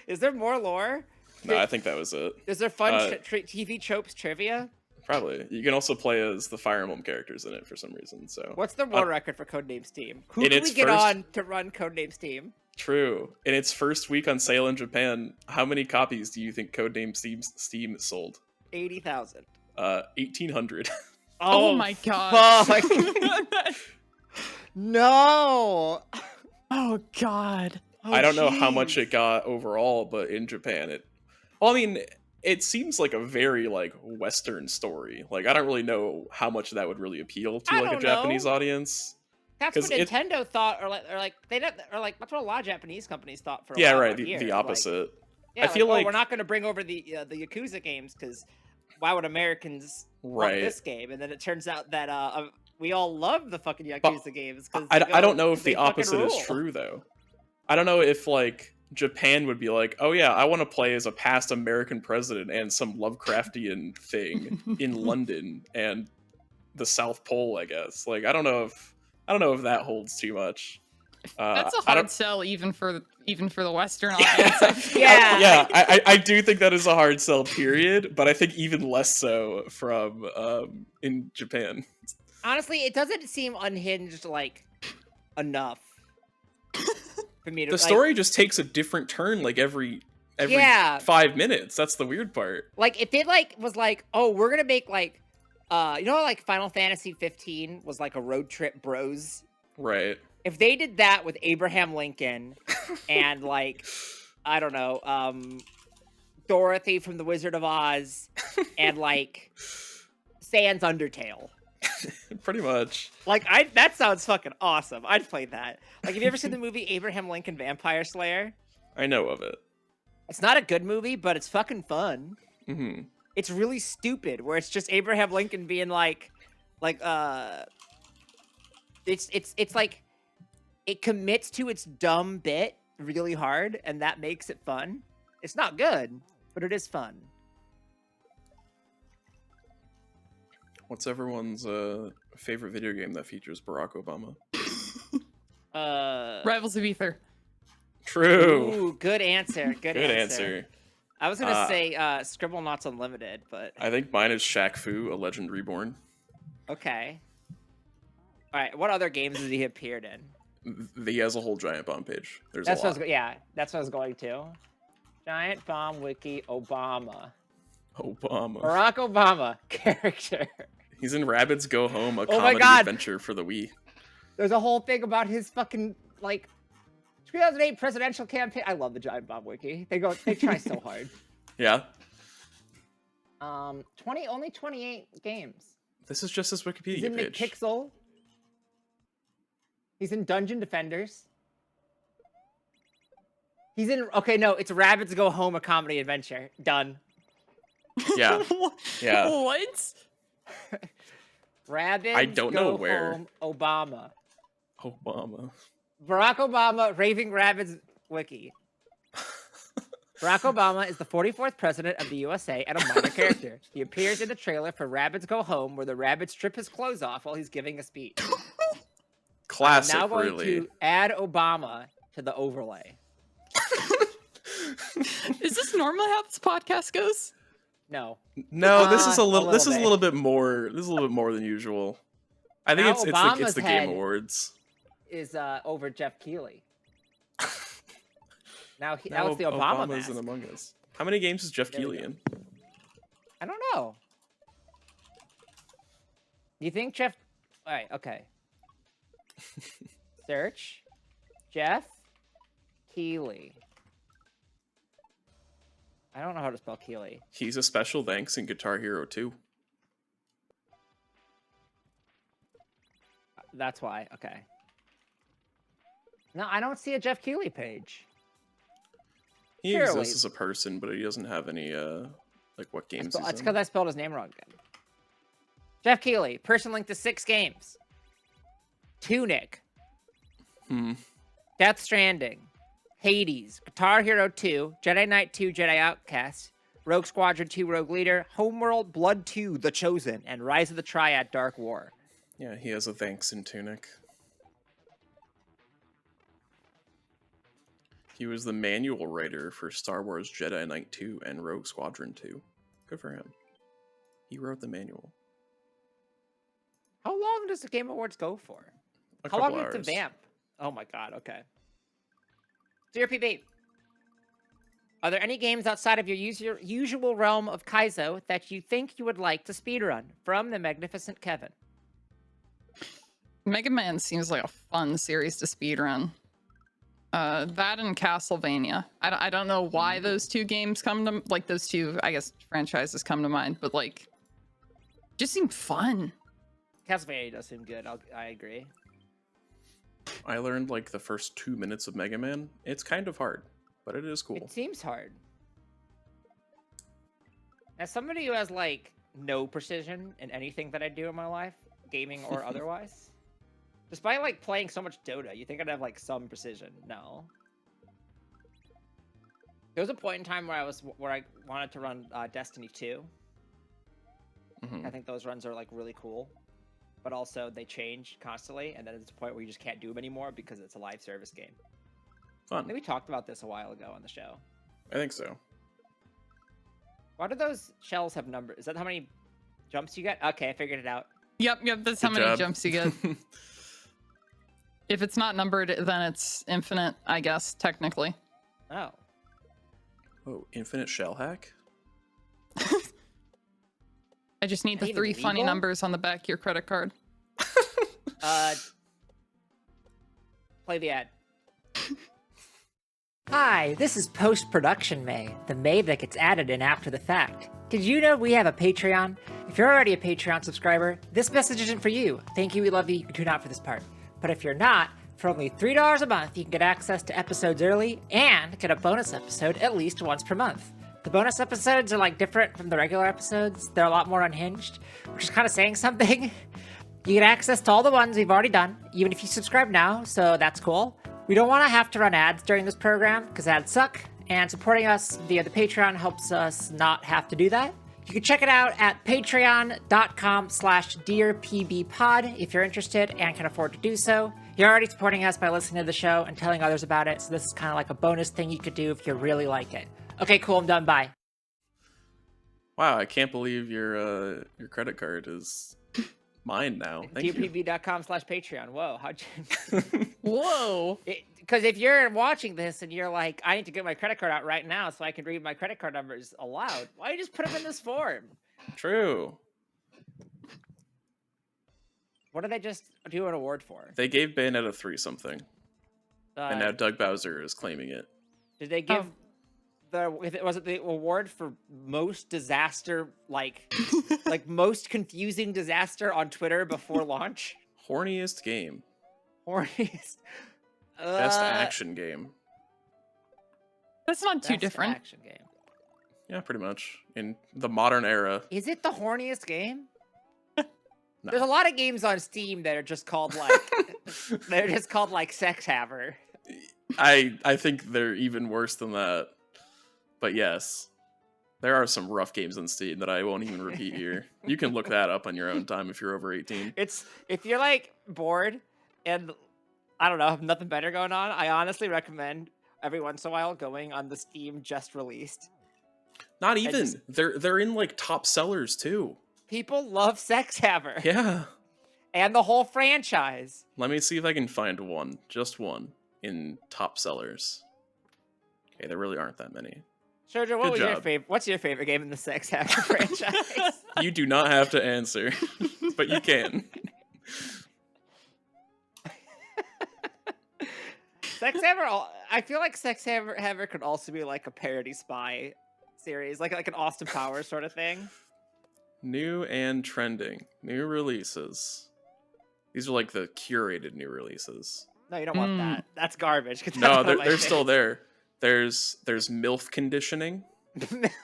Is there more lore? No, I think that was it. Is there fun TV tropes trivia? Probably. You can also play as the Fire Emblem characters in it for some reason. So What's the world record for Codename S.T.E.A.M? Who in can its we get first- on to run Codename S.T.E.A.M? True. In its first week on sale in Japan, how many copies do you think Codename S.T.E.A.M sold? 80,000. 1,800. Oh my god. Fuck. No. Oh god. Oh, I don't know how much jeez. it got overall, but in Japan, well, I mean, it seems like a very like Western story. Like, I don't really know how much that would really appeal to I like a don't Japanese know. audience. That's 'Cause what Nintendo thought, or that's what a lot of Japanese companies thought for a Yeah, while right. out here. The opposite. Yeah, I feel like we're not going to bring over the Yakuza games because why would Americans want Right. this game? And then it turns out that we all love the fucking Yakuza games because I don't know if they the fucking opposite is rule. true though. I don't know if like Japan would be like, oh yeah, I want to play as a past American president and some Lovecraftian thing in London and the South Pole, I guess. Like, I don't know if that holds too much. That's a I hard don't- sell even for the Western audience. I feel. Yeah. Yeah, I do think that is a hard sell, period, but I think even less so from in Japan. Honestly, it doesn't seem unhinged like enough for me to. The story just takes a different turn like every Yeah. 5 minutes. That's the weird part. Like if it was like, oh, we're gonna make like, you know, how, like Final Fantasy 15 was like a road trip bros. Right. If they did that with Abraham Lincoln and like, I don't know, Dorothy from The Wizard of Oz and like Sans Undertale. Pretty much. Like that sounds fucking awesome. I'd play that. Like, have you ever seen the movie Abraham Lincoln Vampire Slayer? I know of it. It's not a good movie, but it's fucking fun. Hmm. It's really stupid, where it's just Abraham Lincoln being like, it's like, it commits to its dumb bit really hard, and that makes it fun. It's not good, but it is fun. What's everyone's favorite video game that features Barack Obama? Rivals of Ether. True. Ooh, good answer. Good answer. I was gonna say Scribblenauts Unlimited, but I think mine is Shaq Fu, A Legend Reborn. okay. All right, what other games has he appeared in? He has a whole Giant Bomb page. There's That's a what I lot. was, yeah, that's what I was going to. Giant Bomb Wiki Obama. Obama. Barack Obama character. He's in Rabbids Go Home, a Oh my comedy God. adventure for the Wii. There's a whole thing about his fucking like 2008 presidential campaign. I love the Giant Bomb Wiki. They try so hard. Yeah. Only 28 games. This is just his He's Wikipedia in page. McPixel. He's in Dungeon Defenders. He's in it's Rabbids Go Home, a comedy adventure. Done. Yeah. Yeah. What? Rabbids I don't know Go where. Home, Obama. Obama. Barack Obama, Raving Rabbids Wiki. Barack Obama is the 44th president of the USA and a minor character. He appears in the trailer for Rabbids Go Home, where the rabbit strip his clothes off while he's giving a speech. Classic, I'm now going really. to add Obama to the overlay. Is this normally how this podcast goes? No. No, this is a little little. This is a bit. little bit more. This is a little bit more than usual. I think Now it's Obama's the Game head Awards. Is over Jeff Keighley. Now it's the Obama's Obama mask. in Among Us. How many games is Jeff There we Keighley go. in? I don't know. You think Jeff? All right, okay. Search Jeff Keighley. I don't know how to spell Keighley. He's a special thanks in Guitar Hero 2. That's why. Okay. No, I don't see a Jeff Keighley page. He Surely. exists as a person, but he doesn't have any like what games That's he's in. because I spelled his name wrong again. Jeff Keighley, person linked to 6 games. Tunic. Death Stranding. Hades. Guitar Hero 2. Jedi Knight 2. Jedi Outcast. Rogue Squadron 2. Rogue Leader. Homeworld. Blood 2. The Chosen. And Rise of the Triad. Dark War. Yeah, he has a thanks in Tunic. He was the manual writer for Star Wars Jedi Knight 2 and Rogue Squadron 2. Good for him. He wrote the manual. How long does the Game Awards go for? A How long couple is it hours. to vamp? Oh my god, okay. Dear PB, are there any games outside of your usual realm of Kaizo that you think you would like to speedrun? From the Magnificent Kevin. Mega Man seems like a fun series to speedrun. That and Castlevania. I don't know why those two games come to, like, those two, I guess, franchises come to mind, but, like, just seem fun. Castlevania does seem good. I agree. I learned like the first 2 minutes of Mega Man. It's kind of hard, but it is cool. It seems hard. As somebody who has, like, no precision in anything that I do in my life, gaming or otherwise, despite, like, playing so much Dota, you think I'd have, like, some precision. No. There was a point in time where I wanted to run Destiny 2. Mhm. I think those runs are, like, really cool. But also, they change constantly, and then there's a point where you just can't do them anymore because it's a live service game. I Fun. think we talked about this a while ago on the show. I think so. Why do those shells have numbers? Is that how many jumps you get? Okay, I figured it out. Yep, that's how Good many job. jumps you get. If it's not numbered, then it's infinite, I guess, technically. Oh. Oh, infinite shell hack? I just need That the even 3 funny legal? numbers on the back of your credit card. Play the ad. Hi, this is post-production May, the May that gets added in after the fact. Did you know we have a Patreon? If you're already a Patreon subscriber, this message isn't for you. Thank you, we love you, you can tune out for this part. But if you're not, for only $3 a month, you can get access to episodes early and get a bonus episode at least once per month. The bonus episodes are, like, different from the regular episodes. They're a lot more unhinged, which is kind of saying something. You get access to all the ones we've already done, even if you subscribe now, so that's cool. We don't want to have to run ads during this program, because ads suck, and supporting us via the Patreon helps us not have to do that. You can check it out at patreon.com/dearpbpod if you're interested and can afford to do so. You're already supporting us by listening to the show and telling others about it, so this is kind of like a bonus thing you could do if you really like it. Okay, cool, I'm done, bye. Wow, I can't believe your credit card is mine now. Thank you. dearpb.com/Patreon. Whoa, how'd you... Whoa! Because if you're watching this and you're like, I need to get my credit card out right now so I can read my credit card numbers aloud, why don't you just put them in this form? True. What did they just do an award for? They gave Bayonetta 3 something, and now Uh, Doug Bowser is claiming it. did they give was it the award for most disaster, like most confusing disaster on Twitter before launch? Horniest game. Horniest. Best action game. That's not too Best different. action game. Yeah, pretty much. In the modern era. Is it the horniest game? No. There's a lot of games on Steam that are just called like Sex Haver. I think they're even worse than that. But yes, there are some rough games on Steam that I won't even repeat here. You can look that up on your own time if you're over 18. It's if you're like bored and I don't know, have nothing better going on, I honestly recommend every once in a while going on the Steam just released. Not even. just- They're in like top sellers too. People love Sex Hammer Yeah. and the whole franchise. Let me see if I can find one, just one, in top sellers. Okay, there really aren't that many. Shoujo, what Good was your job. favorite? What's your favorite game in the Sex Hammer franchise? You do not have to answer, but you can. Sex Hammer, I feel like Sex Hammer could also be like a parody spy series, like an Austin Powers sort of thing. New and trending. New releases. These are like the curated new releases. No, you don't want that. That's garbage. 'Cause that's No, one of my they're still favorites. there. There's MILF conditioning.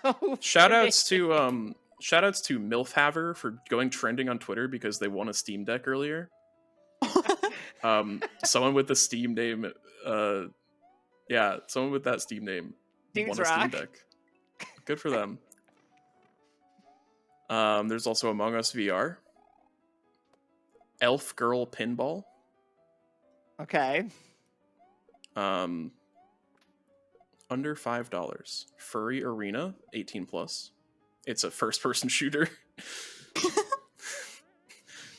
No, Shoutouts to MILF Haver for going trending on Twitter because they won a Steam Deck earlier. Someone with the Steam name, someone with that Steam name Dudes won a Steam rock. Deck. Good for them. There's also Among Us VR. Elf Girl Pinball. Okay. Under $5. Furry Arena, 18 plus. It's a first-person shooter.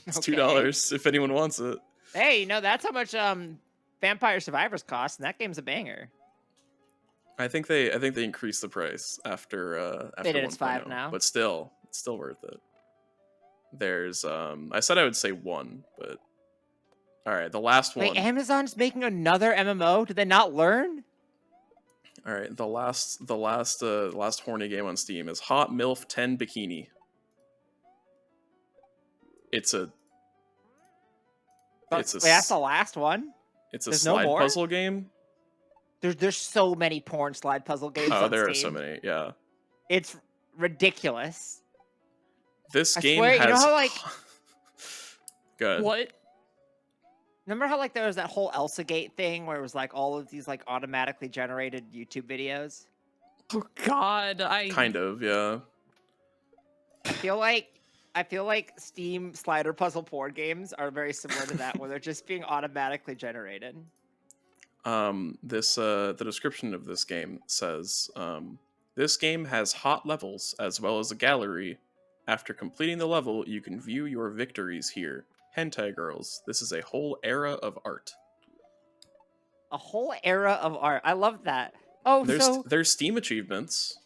It's Okay. $2 if anyone wants it. Hey, that's how much Vampire Survivors cost, and that game's a banger. I think they increased the price after They did, it's 1.0, $5 now. but still, it's still worth it. There's I said I would say 1, but all right, the last one. Wait, Amazon's making another MMO? Did they not learn? All right, the last horny game on Steam is Hot MILF 10 Bikini. It's a Wait, that's the last one? it's a There's no slide more? puzzle game. There's so many porn slide puzzle games Oh, on there Steam. are so many. Yeah, It's ridiculous. this I game swear, has. you know how, like- Good. What? Remember how like there was that whole Elsa Gate thing where it was like all of these like automatically generated YouTube videos? Oh God, Kind of, yeah. I feel like Steam slider puzzle porn games are very similar to that, where they're just being automatically generated. The description of this game says, this game has hot levels as well as a gallery. After completing the level, you can view your victories here. Hentai girls, this is a whole era of art. A whole era of art. I love that. Oh, There's Steam achievements.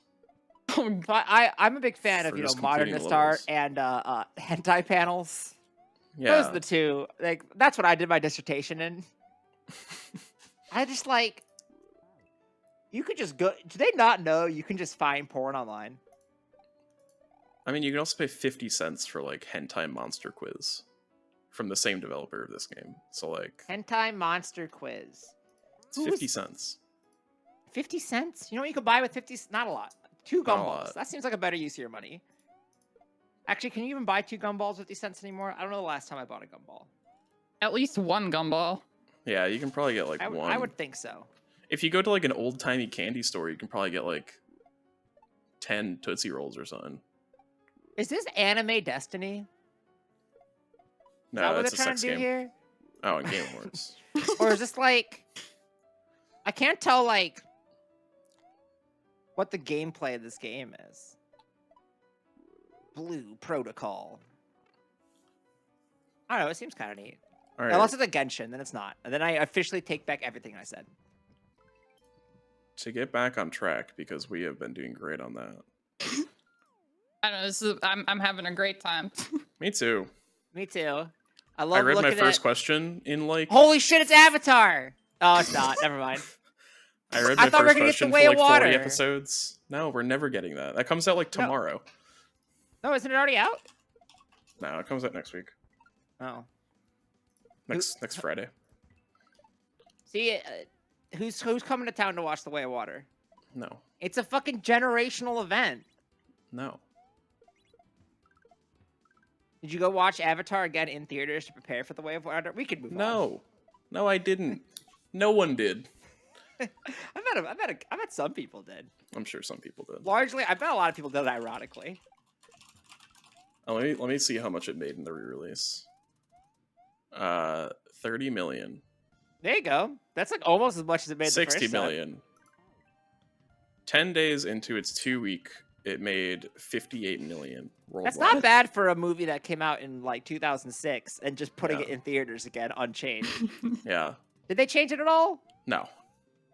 so I'm a big fan of For just modernist completing art levels. and hentai panels. Yeah. Those are the two. Like that's what I did my dissertation in. I just like. You could just go. Do they not know you can just find porn online? I mean, you can also pay 50 cents for like Hentai Monster Quiz from the same developer of this game. So like Hentai Monster Quiz. it's 50 cents. 50 cents? You know what you could buy with 50? Not a lot. 2 Not a gumballs. lot. That seems like a better use of your money. Actually, can you even buy 2 gumballs with 50 cents anymore? I don't know the last time I bought a gumball. At least one gumball. Yeah, you can probably get like one. I would think so. If you go to like an old timey candy store, you can probably get like 10 Tootsie Rolls or something. Is this anime Destiny? Is No, that what that's they're a trying sex to do game. here? Oh, and Game Awards. Or is this like... I can't tell like what the gameplay of this game is. Blue Protocol. I don't know, it seems kind of neat. All right. Unless it's a Genshin, then it's not. And then I officially take back everything I said. To get back on track, because we have been doing great on that. I don't know. This is, I'm having a great time. Me too. Me too. I I love read my looking first at... question in like. Holy shit, it's Avatar! Oh, it's not. Never mind. I read I my thought we were first gonna get The question Way for of like 40 Water. episodes. No, we're never getting that. That comes out like No. tomorrow. No, isn't it already out? No, it comes out next week. Oh. Next Friday. See, who's coming to town to watch The Way of Water? No. It's a fucking generational event. No. Did you go watch Avatar again in theaters to prepare for The Way of Water? We could move on. No. No, I didn't. No one did. I bet some people did. I'm sure some people did. Largely, I bet a lot of people did ironically. Oh, let me see how much it made in the re-release. 30 million. There you go. That's like almost as much as it made the 60 first time. million. 10 days into its 2-week, it made 58 million worldwide. That's not bad for a movie that came out in like 2006 and just putting Yeah. it in theaters again unchanged. Yeah. Did they change it at all? No.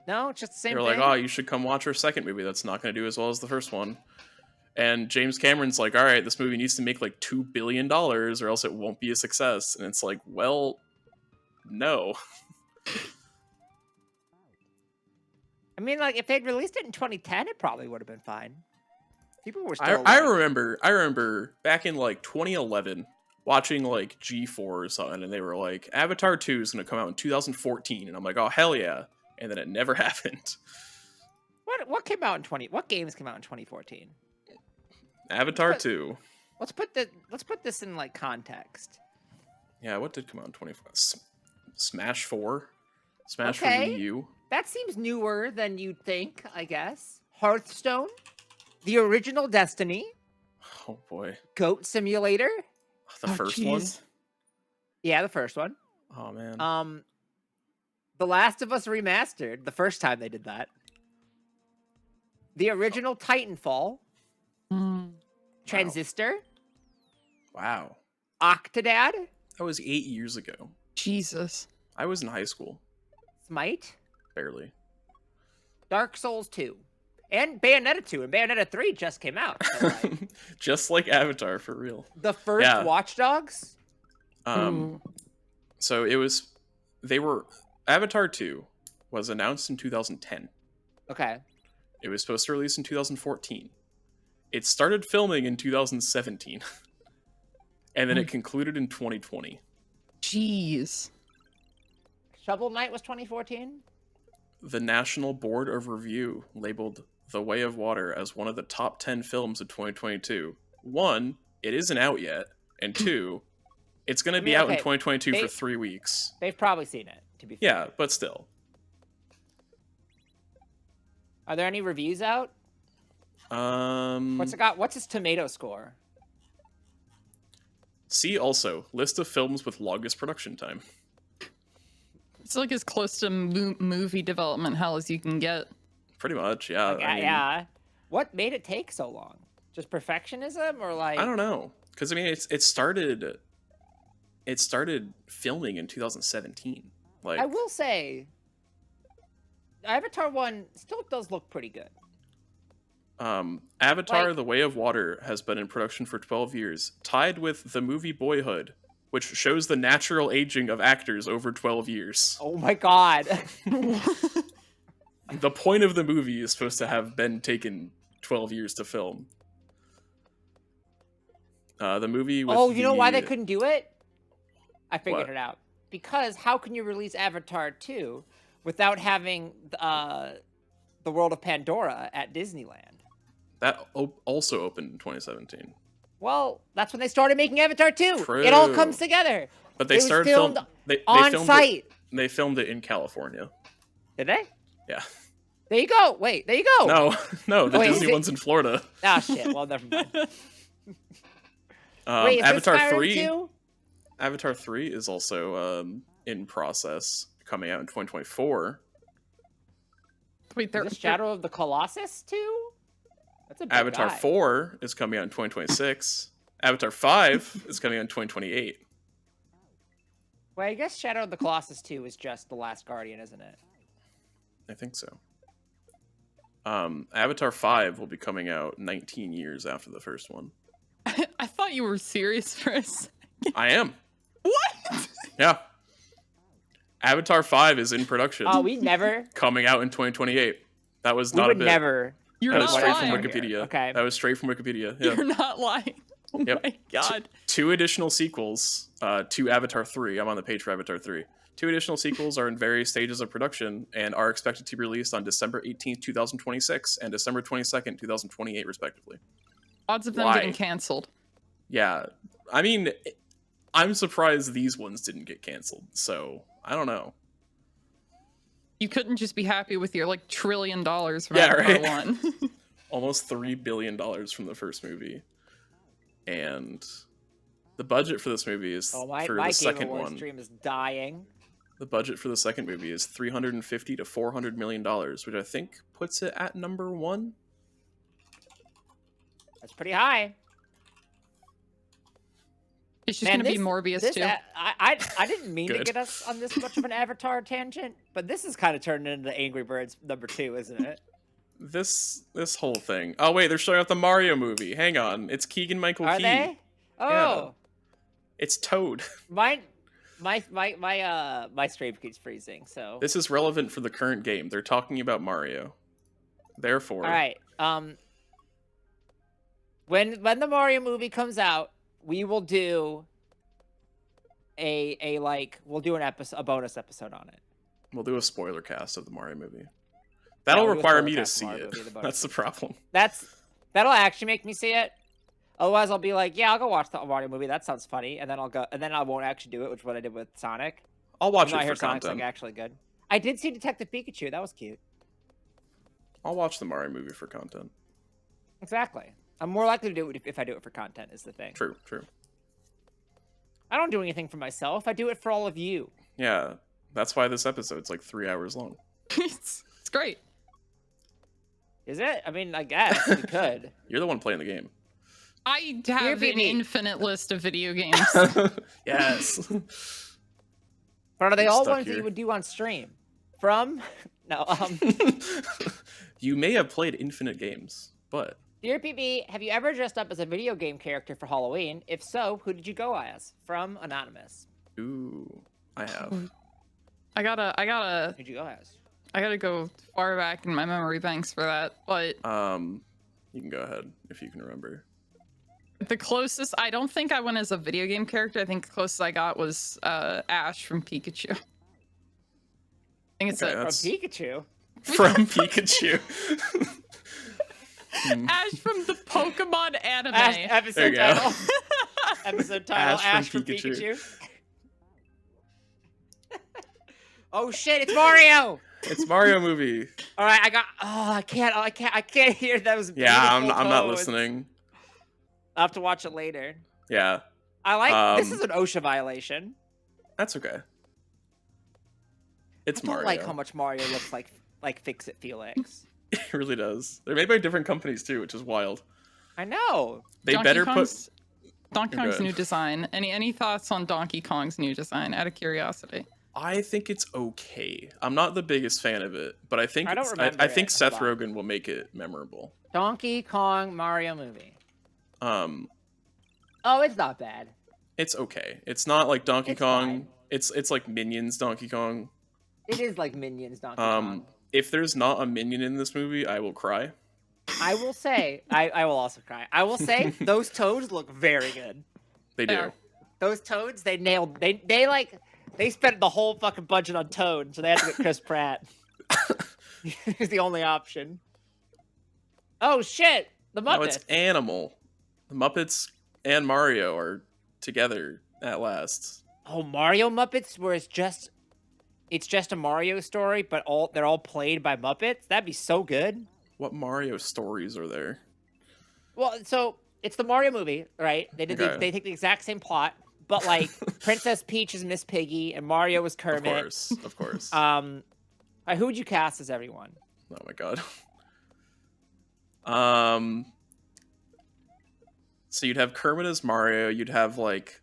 No, it's just the same They're thing. like, oh, you should come watch our second movie that's not going to do as well as the first one. And James Cameron's like, all right, this movie needs to make like $2 billion or else it won't be a success. And it's like, well, no. I mean, like, if they'd released it in 2010, it probably would have been fine. People were still. I remember back in like 2011 watching like G4 or something, and they were like, Avatar 2 is going to come out in 2014. And I'm like, oh, hell yeah. And then it never happened. What came out in 20? What games came out in 2014? Avatar 2. Let's put this in like context. Yeah, what did come out in 2014? Smash 4? Smash Okay. for Wii U? That seems newer than you'd think, I guess. Hearthstone, the original Destiny, Oh boy. Goat Simulator. The first one? Yeah, the first one. Oh man. The Last of Us Remastered, the first time they did that. The original Titanfall, Transistor, Wow. Octodad, That was 8 years ago. Jesus. I was in high school. Smite, Barely. Dark Souls 2, and Bayonetta 2, and Bayonetta 3 just came out. So, like, Just like Avatar, for real. the first Yeah. Watch Dogs. So Avatar 2 was announced in 2010. Okay. It was supposed to release in 2014. It started filming in 2017. And then it concluded in 2020. Jeez. Shovel Knight was 2014. The National Board of Review labeled The Way of Water as one of the top 10 films of 2022. One, it isn't out yet. And two, it's going to be out in 2022 for 3 weeks. They've probably seen it, to be fair. Yeah, but still. Are there any reviews out? What's it got? What's its tomato score? See also, list of films with longest production time. It's like as close to movie development hell as you can get. Pretty much, yeah. Like, yeah. What made it take so long? Just perfectionism, or like? I don't know, because I mean, it started filming in 2017. Like, I will say, Avatar 1 still does look pretty good. Avatar: Like- The Way of Water has been in production for 12 years, tied with the movie Boyhood, which shows the natural aging of actors over 12 years. Oh my god. The point of the movie is supposed to have been taken 12 years to film. The movie with Oh, you know why they couldn't do it? I figured it out. Because how can you release Avatar 2 without having the World of Pandora at Disneyland? That also opened in 2017. Well, that's when they started making Avatar 2. True. It all comes together. But they It was started filmed film. They on filmed site. They filmed it in California. Did they? Yeah. There you go. Wait, there you go. No, the Wait, Disney is it- one's in Florida. Ah, shit. Well, never mind. Wait, is Avatar this Skyrim 3. 2? Avatar 3 is also in process, coming out in 2024. Wait, Is this Shadow of the Colossus 2? That's a big Avatar guy. 4 is coming out in 2026. Avatar 5 is coming out in 2028. Well, I guess Shadow of the Colossus 2 is just The Last Guardian, isn't it? I think so. Avatar 5 will be coming out 19 years after the first one. I thought you were serious for a second. I am. What? Yeah. Avatar 5 is in production. Oh, we never. Coming out in 2028. That was We not a would bit. never. You're That was not straight lying. from Wikipedia. Okay. That was straight from Wikipedia. Yeah. You're not lying. Oh Yep. my god. Two additional sequels to Avatar 3. I'm on the page for Avatar 3. 2 additional sequels are in various stages of production and are expected to be released on December 18th, 2026 and December 22nd, 2028, respectively. Odds of them Why? getting canceled. Yeah. I mean, I'm surprised these ones didn't get canceled, so I don't know. You couldn't just be happy with your like $1 trillion from Yeah, Avatar right. 1. Almost $3 billion from the first movie. And the budget for this movie is Oh, for my the Game second Awards one. stream is dying. The budget for the second movie is $350 to $400 million, which I think puts it at number 1. That's pretty high. It's just gonna be Morbius too. I didn't mean to Good. get us on this much of an Avatar tangent, but this is kind of turned into Angry Birds #2, isn't it? This whole thing. Oh wait, they're showing off the Mario movie. Hang on, it's Keegan Michael Are Key. they? Oh, It's Toad. my stream keeps freezing. So This is relevant for the current game. They're talking about Mario. Therefore, all right. When the Mario movie comes out, we will do we'll do a bonus episode on it. we'll do a spoiler cast of the Mario movie. That'll we'll do a require spoiler me to cast of see Mario it. movie, the bonus That's the problem. That'll actually make me see it. Otherwise, I'll be like, yeah, I'll go watch the Mario movie. That sounds funny, and then I won't actually do it, which is what I did with Sonic. I'll watch Even though I it hear for Sonic's content. like actually good. I did see Detective Pikachu. That was cute. I'll watch the Mario movie for content. Exactly. I'm more likely to do it if I do it for content. Is the thing. True, true. I don't do anything for myself. I do it for all of you. Yeah, that's why this episode's like 3 hours long. It's great. Is it? I mean, I guess we could. You're the one playing the game. I have an BB. infinite list of video games. Yes. But are they I'm all stuck ones that here. you would do on stream? From? No. You may have played infinite games, but Dear PB, have you ever dressed up as a video game character for Halloween? If so, who did you go as? From Anonymous. ooh, I have. I gotta Who'd you go as? go far back in my memory banks for that. But You can go ahead if you can remember. the closest, I don't think I went as a video game character. I think the closest I got was Ash from Pikachu. I think it's Okay, From that's- Pikachu? From Pikachu. Ash from the Pokemon anime. Episode There you go. title. Episode title, Ash from Ash from Pikachu. Pikachu. Oh shit, it's Mario! It's Mario movie. All right, I can't hear those. Yeah, I'm beautiful not tones. listening. I'll have to watch it later. Yeah, I like this Um, is an OSHA violation. that's okay. It's I don't Mario. like how much Mario looks like Fix It Felix. It really does. They're made by different companies too, which is wild. I know. They Donkey better Kong's, Donkey You're Kong's good. new design. Any thoughts on Donkey Kong's new design? Out of curiosity. I think it's okay. I'm not the biggest fan of it, but I think I don't I remember think it a Seth lot. Rogen will make it memorable. Donkey Kong Mario movie. Oh, it's not bad. it's okay. It's not like Donkey It's Kong. fine. It's like Minions Donkey Kong. It is like Minions Donkey Kong. If there's not a minion in this movie, I will cry. I will say, I will also cry. I will say those toads look very good. They do. Yeah. Those toads, they nailed. They spent the whole fucking budget on Toad, so they had to get Chris Pratt. He's the only option. Oh shit! The Muppets. No, it's Animal. The Muppets and Mario are together at last. Oh, Mario Muppets, where it's just a Mario story, but they're all played by Muppets. That'd be so good. What Mario stories are there? Well, so it's the Mario movie, right? They Okay. they take the exact same plot, but like Princess Peach is Miss Piggy and Mario is Kermit. Of course. Who would you cast as everyone? Oh my god. So you'd have Kermit as Mario. You'd have like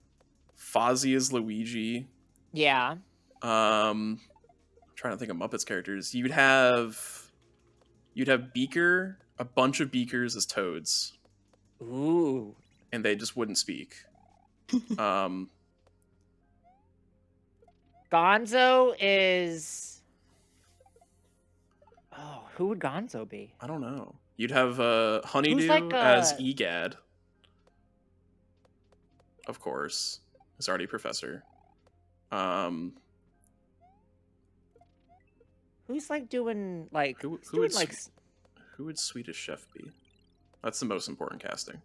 Fozzie as Luigi. Yeah. I'm trying to think of Muppets characters. You'd have Beaker, a bunch of Beakers as Toads, Ooh. and they just wouldn't speak. Gonzo is. Oh, who would Gonzo be? I don't know. You'd have Honeydew like, as Egad. Of course. He's already Professor. Who's like doing like Who who's doing, would like who would Swedish Chef be? That's the most important casting.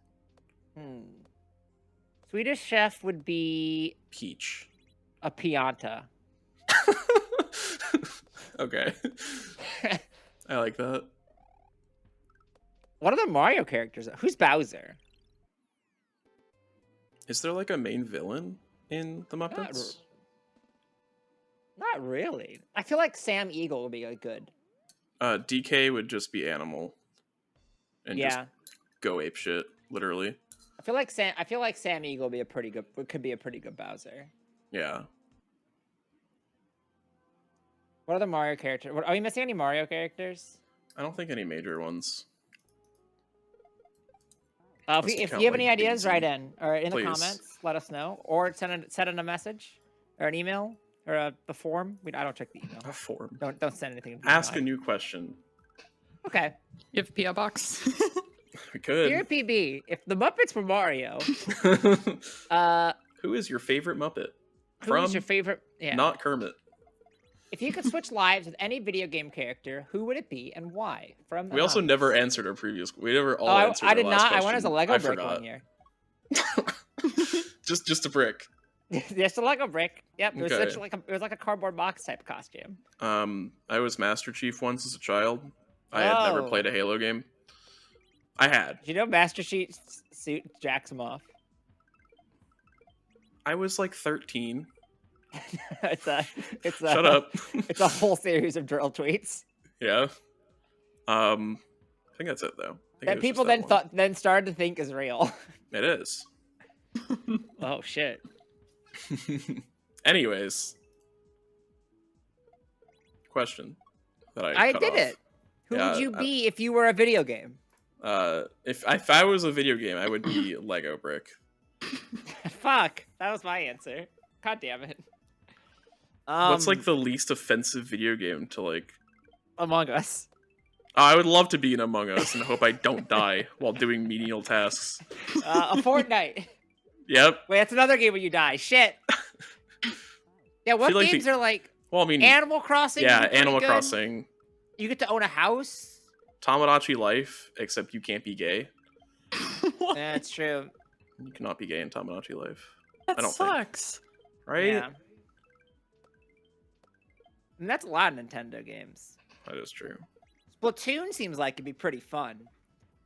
Swedish Chef would be Peach. a Pianta. Okay. I like that. What are the Mario characters? Who's Bowser? Is there like a main villain in the Not, Muppets? not really. I feel like Sam Eagle would be like, good. DK would just be animal and just Yeah. go ape shit, literally. I feel like Sam Eagle would be could be a pretty good Bowser. Yeah. What are the Mario characters? Are we missing any Mario characters? I don't think any major ones. If Let's you count, have like, any ideas, Daisy. write in or in Please. the comments. Let us know, or send in a message, or an email, or the form. I don't check the email. A form. Don't send anything. To Ask a email. new question. Okay. You have a PO box. We could. Dear PB, if the Muppets were Mario, Who is your favorite Muppet? who's your favorite? Yeah. Not Kermit. If you could switch lives with any video game character, who would it be and why? From We also Anonymous. never answered our previous. We never all Oh, answered. I our did last not. I went as a question. Lego I brick forgot. one year. just a brick. Just a Lego brick. Yep. It was Okay. essentially it was like a cardboard box type costume. I was Master Chief once as a child. I had never Oh. played a Halo game. I had. Did you know Master Chief's suit jacks him off? I was like 13. it's a Shut up. It's a whole series of drill tweets Yeah. I think that's it though. I think it that was people just that then started to think is real. one. It is. Oh shit. Anyways. Question that I cut did off. it. Who Yeah, would you be if you were a video game? If I was a video game, I would be Lego Brick. Fuck. That was my answer. God damn it. What's like the least offensive video game to like? Among Us? I would love to be in Among Us and hope I don't die while doing menial tasks. A Fortnite. Yep. Wait, that's another game where you die. Shit. Yeah, what feel like games are like Well, I mean, Animal Crossing? yeah, would be pretty Animal good. Crossing, You get to own a house. Tamagotchi Life, except you can't be gay. That's true. You cannot be gay in Tamagotchi Life, That I don't think. sucks. right? Yeah. And that's a lot of Nintendo games. That is true. Splatoon seems like it'd be pretty fun.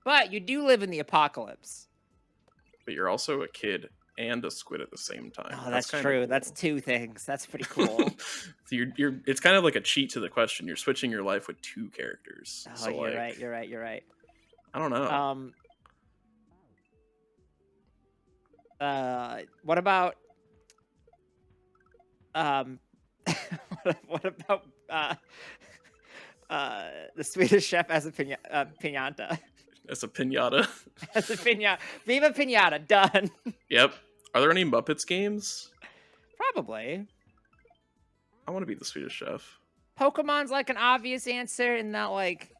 But you do live in the apocalypse. But you're also a kid and a squid at the same time. Oh, that's kinda true. cool. That's two things. That's pretty cool. So you're it's kind of like a cheat to the question. You're switching your life with two characters. Oh, so you're like, right. You're right. You're right. I don't know. What about what about the Swedish Chef as a pinata? It's a pinata. As a pinata. Viva pinata. Done. Yep. Are there any Muppets games? Probably. I want to be the Swedish Chef. Pokemon's like an obvious answer in that like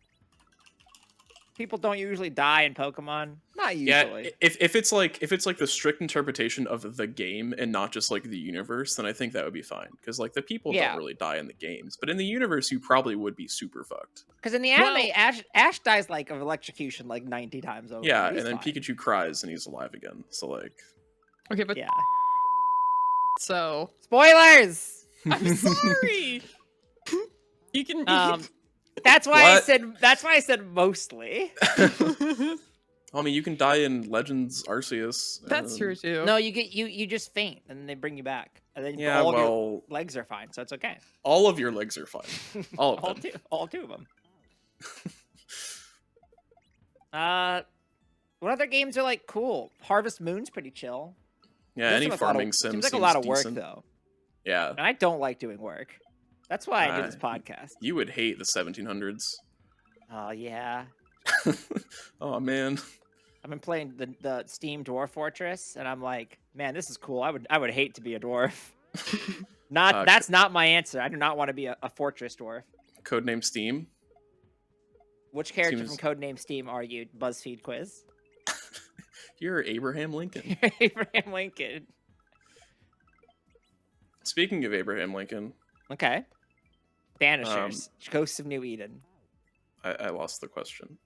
people don't usually die in Pokemon. Not usually. Yeah, if it's like the strict interpretation of the game and not just like the universe, then I think that would be fine. Because like the people Yeah. don't really die in the games, but in the universe, you probably would be super fucked. Because in the anime, Ash dies like of electrocution like 90 times over. Yeah, He's and then fine. Pikachu cries and he's alive again. So like, Okay, but Yeah. so Spoilers. I'm sorry. You can. That's why I What? said. That's why I said mostly. I mean, you can die in Legends Arceus. That's true too. No, you just faint and then they bring you back, and then Yeah, all of your well, legs are fine, so it's okay. all of your legs are fine. All of them. All two of them. What other games are like cool? Harvest Moon's pretty chill. Yeah, Seems any like a lot of- farming sim seems like a seems lot of work decent. though, Yeah, and I don't like doing work. That's why I do this Uh, podcast. you would hate the 1700s. Oh yeah, Oh man. I've been playing the Steam Dwarf Fortress, and I'm like, man, this is cool. I would hate to be a dwarf. That's not my answer. I do not want to be a fortress dwarf. Codename Steam. Which character Seems- from Codename Steam are you? BuzzFeed quiz. You're Abraham Lincoln. Abraham Lincoln. Speaking of Abraham Lincoln, Okay. Banishers. Ghosts of New Eden. I lost the question.